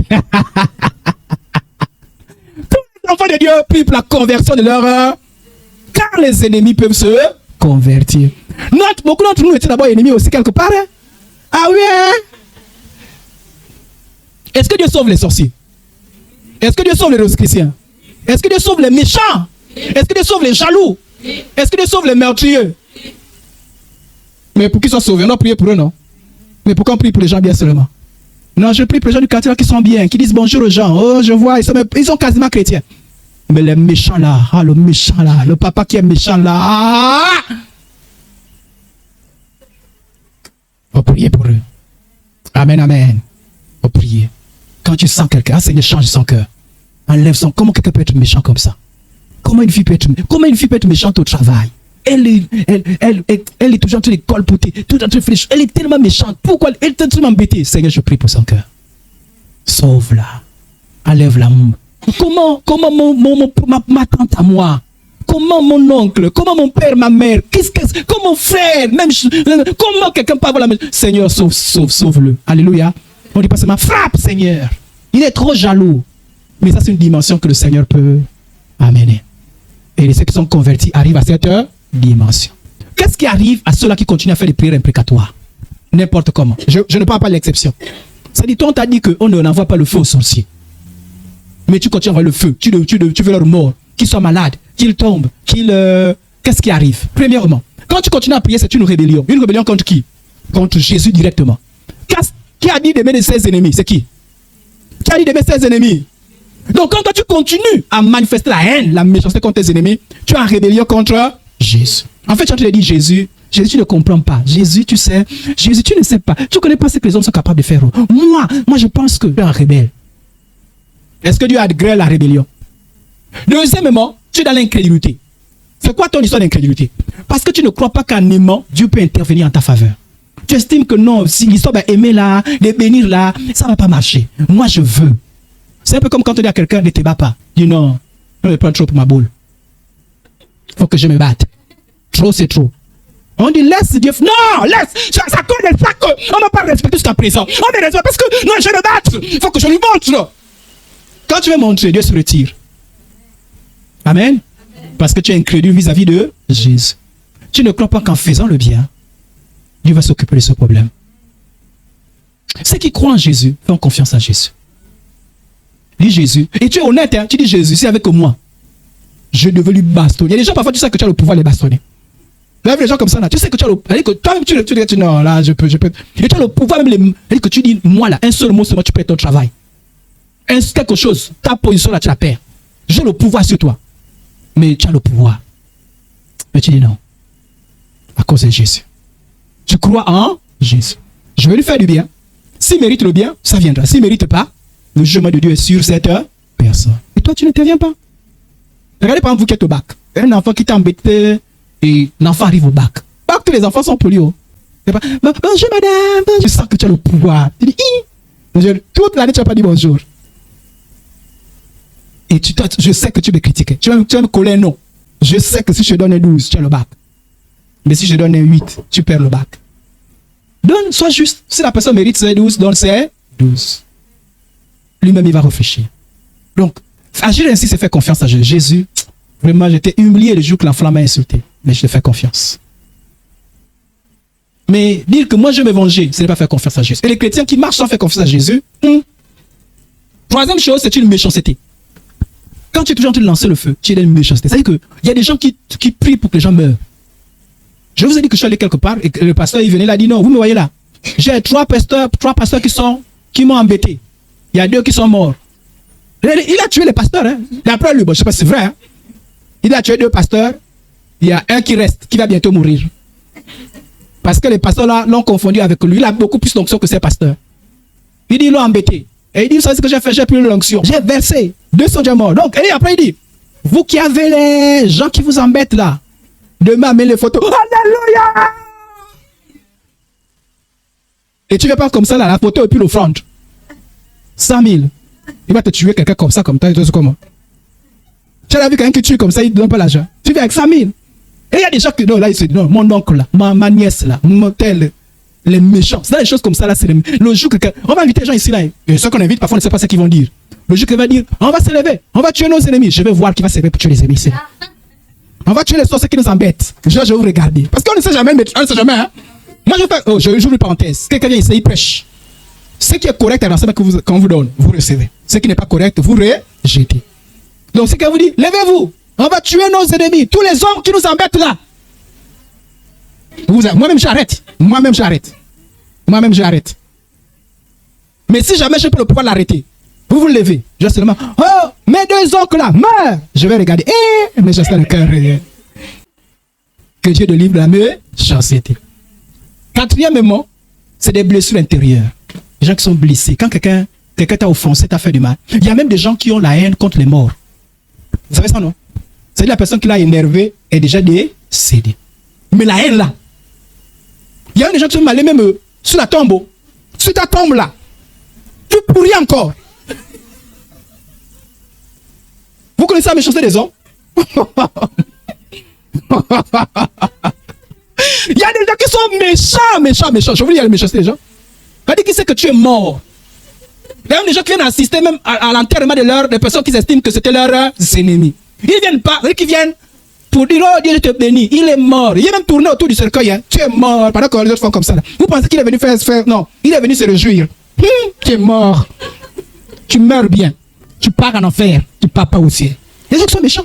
Speaker 1: Tous les enfants de Dieu prient pour la conversion de leur... Car les ennemis peuvent se convertir. Beaucoup d'entre nous étaient d'abord ennemis aussi quelque part. Hein? Ah oui, hein? Est-ce que Dieu sauve les sorciers? Est-ce que Dieu sauve les chrétiens? Est-ce que Dieu sauve les méchants? Est-ce que Dieu sauve les jaloux? Est-ce que Dieu sauve les meurtriers? Mais pour qu'ils soient sauvés, on doit prier pour eux, non? Mais pourquoi on prie pour les gens bien seulement? Non, je prie pour les gens du quartier qui sont bien, qui disent bonjour aux gens. Oh, je vois, ils sont quasiment chrétiens. Mais les méchants là, le méchant là, le papa qui est méchant là. Faut prier pour eux. Amen, amen. Faut prier. Quand tu sens quelqu'un, Seigneur, change son cœur. Enlève son. Comment quelqu'un peut être méchant comme ça? Comment une fille peut être méchante au travail? Elle est toujours en train de colpoter, tout en train de faire. Elle est tellement méchante. Pourquoi? Elle est tellement embêtée. Seigneur, je prie pour son cœur. Sauve-la. Enlève-la. Comment ma tante à moi? Comment mon oncle? Comment mon père, ma mère? Comment mon frère? Comment quelqu'un peut avoir la maison? Seigneur, sauve-le. Alléluia. On dit pas seulement frappe, Seigneur. Il est trop jaloux. Mais ça, c'est une dimension que le Seigneur peut amener. Et ceux qui sont convertis arrivent à cette dimension. Qu'est-ce qui arrive à ceux-là qui continuent à faire des prières imprécatoires? N'importe comment. Je ne parle pas de l'exception. Ça dit, toi, on t'a dit qu'on n'envoie pas le feu aux sorciers. Mais tu continues à envoyer le feu. Tu veux leur mort. Qu'ils soient malades, qu'ils tombent, qu'est-ce qui arrive? Premièrement, quand tu continues à prier, c'est une rébellion. Une rébellion contre qui? Contre Jésus directement. Qui a dit d'aimer ses ennemis? C'est qui? Qui a dit d'aimer ses ennemis? Donc quand toi tu continues à manifester la haine, la méchanceté contre tes ennemis, tu es en rébellion contre Jésus. En fait, quand tu lui dis Jésus, tu ne comprends pas. Jésus, tu sais, Jésus, tu ne sais pas. Tu ne connais pas ce que les hommes sont capables de faire. Moi je pense que tu es un rebelle. Est-ce que Dieu agrée la rébellion? Deuxièmement, tu es dans l'incrédulité. C'est quoi ton histoire d'incrédulité? Parce que tu ne crois pas qu'en aimant, Dieu peut intervenir en ta faveur. Tu estimes que non, si l'histoire d'aimer là, de bénir là, ça ne va pas marcher. Moi, je veux. C'est un peu comme quand on dit à quelqu'un, ne te bats pas. Dis non, on me prend trop pour ma boule. Il faut que je me batte. Trop, c'est trop. On dit laisse Dieu. Non, laisse. Ça connaît ça qu'on ne m'a pas respecté jusqu'à présent. On me respecte parce que non, je vais me battre. Il faut que je lui montre. Quand tu veux montrer, Dieu se retire. Amen. Parce que tu es incrédule vis-à-vis de Jésus. Tu ne crois pas qu'en faisant le bien, Dieu va s'occuper de ce problème. Ceux qui croient en Jésus font confiance à Jésus. Dis Jésus. Et tu es honnête, hein? Tu dis Jésus, c'est avec moi. Je devais lui bastonner. Il y a des gens, parfois, tu sais que tu as le pouvoir de les bastonner. Même les gens comme ça, là, tu sais que tu as le... Toi-même, tu dis, non, là, je peux. Et tu as le pouvoir, même que tu dis, moi, là, un seul mot, seulement, tu perds ton travail. Quelque chose, ta position, là, tu la perds. J'ai le pouvoir sur toi. Mais tu as le pouvoir. Mais tu dis non. À cause de Jésus. Tu crois en Jésus. Je vais lui faire du bien. S'il mérite le bien, ça viendra. S'il ne mérite pas, le jugement de Dieu est sur cette personne. Et toi, tu n'interviens pas. Regardez par exemple, vous qui êtes au bac. Un enfant qui t'embête et l'enfant arrive au bac. Bac, tous les enfants sont polis. Oh. Bonjour madame. Tu sens que tu as le pouvoir. Tu dis, toute l'année, tu n'as pas dit bonjour. Et je sais que tu me critiques. Tu vas me coller un nom. Je sais que si je te donne un 12, tu as le bac. Mais si je te donne un 8, tu perds le bac. Donne, sois juste. Si la personne mérite ses 12, donne ses 12. Lui-même, il va réfléchir. Donc, agir ainsi, c'est faire confiance à Jésus. Jésus, vraiment, j'étais humilié le jour que l'enfant m'a insulté. Mais je te fais confiance. Mais dire que moi, je vais me venger, ce n'est pas faire confiance à Jésus. Et les chrétiens qui marchent sans faire confiance à Jésus, troisième chose, c'est une méchanceté. Quand tu es toujours en train de lancer le feu, tu es dans une méchanceté. C'est-à-dire qu'il y a des gens qui prient pour que les gens meurent. Je vous ai dit que je suis allé quelque part et le pasteur, il venait là, il dit non, vous me voyez là. J'ai trois pasteurs qui m'ont embêté. Il y a 2 qui sont morts. Il a tué les pasteurs. Hein. D'après lui, bon, je ne sais pas si c'est vrai. Hein. Il a tué 2 pasteurs. Il y a un qui reste, qui va bientôt mourir. Parce que les pasteurs là l'ont confondu avec lui. Il a beaucoup plus d'onction que ces pasteurs. Il dit, ils l'ont embêté. Et il dit, vous savez ce que j'ai fait? J'ai pris l'onction. J'ai versé. 2 sont déjà morts. Donc, et après il dit, vous qui avez les gens qui vous embêtent là, demain, amenez les photos. Alléluia! Et tu ne fais pas comme ça là, la photo et puis l'offrande. 100 000. Il va te tuer quelqu'un comme ça, comme toi, comment? Tu as vu quelqu'un qui tue comme ça, il ne donne pas l'argent. Tu viens avec 100 000. Et il y a des gens qui, non, là, ils se disent, non, mon oncle là, ma nièce là, mon tel, les méchants. C'est des choses comme ça là, c'est le jour que on va inviter les gens ici là. Et ceux qu'on invite, parfois, on ne sait pas ce qu'ils vont dire. Le jour qu'il va dire, on va se lever, on va tuer nos ennemis. Je vais voir qui va se lever pour tuer les ennemis ici. On va tuer les sorciers qui nous embêtent. Je vais vous regarder. Parce qu'on ne sait jamais, on ne sait jamais, hein. Moi, je vais faire, j'ouvre une parenthèse. Quelqu'un vient ici, il prêche. Ce qui est correct à l'enseignement qu'on vous donne, vous recevez. Ce qui n'est pas correct, vous rejetez. Donc, c'est qu'elle vous dit, levez-vous. On va tuer nos ennemis. Tous les hommes qui nous embêtent là. Moi-même, j'arrête. Moi-même, j'arrête. Moi-même, j'arrête. Mais si jamais je peux le pouvoir l'arrêter, vous vous levez. Je vais seulement, oh, mes deux oncles là, meurent. Je vais regarder. Mais je sais le cœur. Que Dieu délivre la méchanceté. Quatrièmement, c'est des blessures intérieures. Les gens qui sont blessés. Quand quelqu'un t'a offensé, t'a fait du mal. Il y a même des gens qui ont la haine contre les morts. Vous savez ça, non? C'est la personne qui l'a énervé est déjà décédée. Mais la haine là. Il y a des gens qui sont allés même sur la tombe. Sur ta tombe là. Tu pourris encore. Vous connaissez la méchanceté des hommes? Il y a des gens qui sont méchants. Je vous dis, il y a la méchanceté des gens. C'est-à-dire qui sait que tu es mort. Il y a même des gens qui viennent assister même à l'enterrement des personnes qui estiment que c'était leurs ennemis. Ils viennent pas, ils viennent pour dire, oh Dieu, je te bénis. Il est mort. Il est même tourné autour du cercueil. Hein. Tu es mort. Pendant que les autres font comme ça. Là. Vous pensez qu'il est venu faire... Non, il est venu se réjouir. Tu es mort. Tu meurs bien. Tu pars en enfer. Tu pars pas au ciel. Les gens qui sont méchants.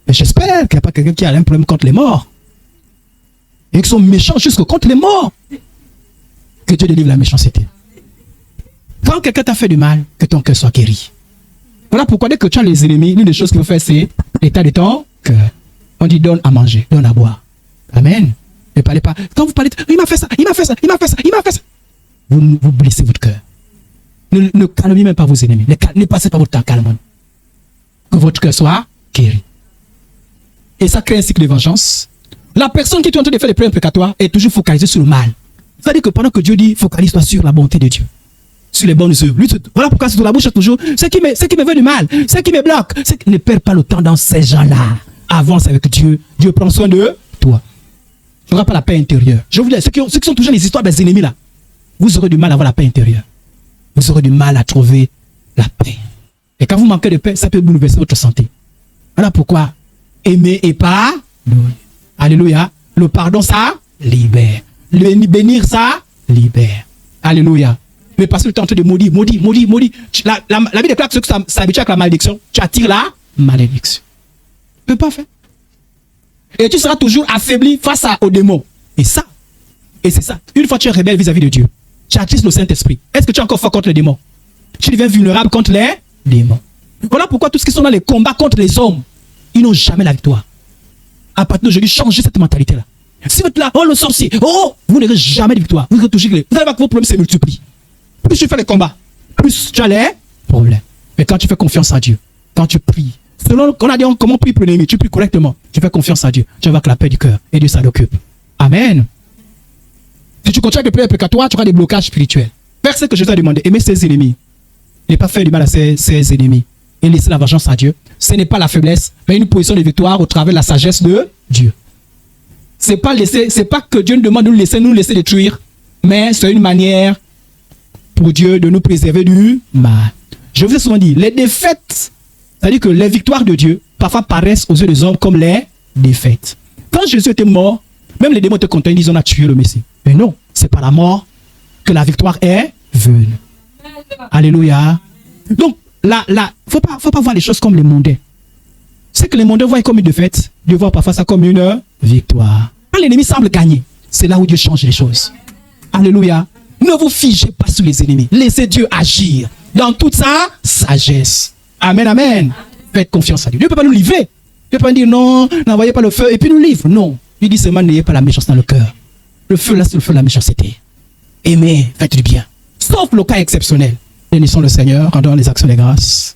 Speaker 1: Mais j'espère qu'il n'y a pas quelqu'un qui a un problème contre les morts. Et qui sont méchants jusqu'au contre les morts. Que Dieu délivre la méchanceté. Quand quelqu'un t'a fait du mal, que ton cœur soit guéri. Voilà pourquoi dès que tu as les ennemis, l'une des choses qu'il faut faire, c'est l'état de ton cœur. On dit donne à manger, donne à boire. Amen. Ne parlez pas. Quand vous parlez, il m'a fait ça, il m'a fait ça, il m'a fait ça, il m'a fait ça. Vous blessez votre cœur. Ne calmez même pas vos ennemis. Ne passez pas votre temps calmement. Que votre cœur soit guéri. Et ça crée un cycle de vengeance. La personne qui est en train de faire les prières imprécatoires est toujours focalisée sur le mal. C'est-à-dire que pendant que Dieu dit, focalise-toi sur la bonté de Dieu. Sur les bonnes œuvres. Voilà pourquoi c'est dans la bouche toujours. Ce qui me veut du mal, ce qui me bloque. Ne perds pas le temps dans ces gens-là. Avance avec Dieu. Dieu prend soin de toi. Tu n'auras pas la paix intérieure. Je vous dis, ceux qui sont toujours les histoires des ennemis là, vous aurez du mal à avoir la paix intérieure. Vous aurez du mal à trouver la paix. Et quand vous manquez de paix, ça peut bouleverser votre santé. Voilà pourquoi aimer et pas. Alléluia. Le pardon, ça libère. Le bénir, ça libère. Alléluia. Mais parce que tu es en train de maudire. La Bible déclare que ceux qui s'habituent avec la malédiction, tu attires la malédiction. Tu ne peux pas faire. Et tu seras toujours affaibli face aux démons. Et c'est ça. Une fois que tu es rebelle vis-à-vis de Dieu, tu attires le Saint-Esprit. Est-ce que tu es encore fort contre les démons? Tu deviens vulnérable contre les démons. Voilà pourquoi tous ceux qui sont dans les combats contre les hommes, ils n'ont jamais la victoire. À partir d'aujourd'hui, changez cette mentalité-là. Si vous êtes là, oh le sorcier, oh, vous n'aurez jamais de victoire. Vous allez voir que vos problèmes se multiplient. Plus tu fais les combats, plus tu as les problèmes. Mais quand tu fais confiance à Dieu, quand tu pries, selon qu'on a dit comment prier pour l'ennemi, tu pries correctement, tu fais confiance à Dieu, tu vas voir que la paix du cœur et Dieu s'en occupe. Amen. Si tu continues avec les prières imprécatoires, tu auras des blocages spirituels. Faire ce que je t'ai demandé, aimer ses ennemis. Ne pas faire du mal à ses ennemis. Et laisser la vengeance à Dieu. Ce n'est pas la faiblesse, mais une position de victoire au travers de la sagesse de Dieu. C'est pas que Dieu nous demande de nous laisser détruire, mais c'est une manière pour Dieu de nous préserver du mal. Je vous ai souvent dit, les défaites, c'est-à-dire que les victoires de Dieu, parfois paraissent aux yeux des hommes comme les défaites. Quand Jésus était mort, même les démons étaient contents, ils disent on a tué le Messie. Mais non, c'est par la mort que la victoire est venue. Alléluia. Donc, faut pas voir les choses comme les mondains. C'est que les mondains voient comme une défaite, Dieu voit parfois ça comme une victoire. Quand l'ennemi semble gagner, c'est là où Dieu change les choses. Alléluia. Ne vous figez pas sur les ennemis. Laissez Dieu agir dans toute sa sagesse. Amen, amen. Faites confiance à Dieu. Dieu ne peut pas nous livrer. Dieu ne peut pas dire non, n'envoyez pas le feu et puis nous livre. Non. Il dit seulement n'ayez pas la méchanceté dans le cœur. Le feu là, c'est le feu de la méchanceté. Aimez, faites du bien. Sauf le cas exceptionnel. Bénissons le Seigneur, rendons les actions des grâces.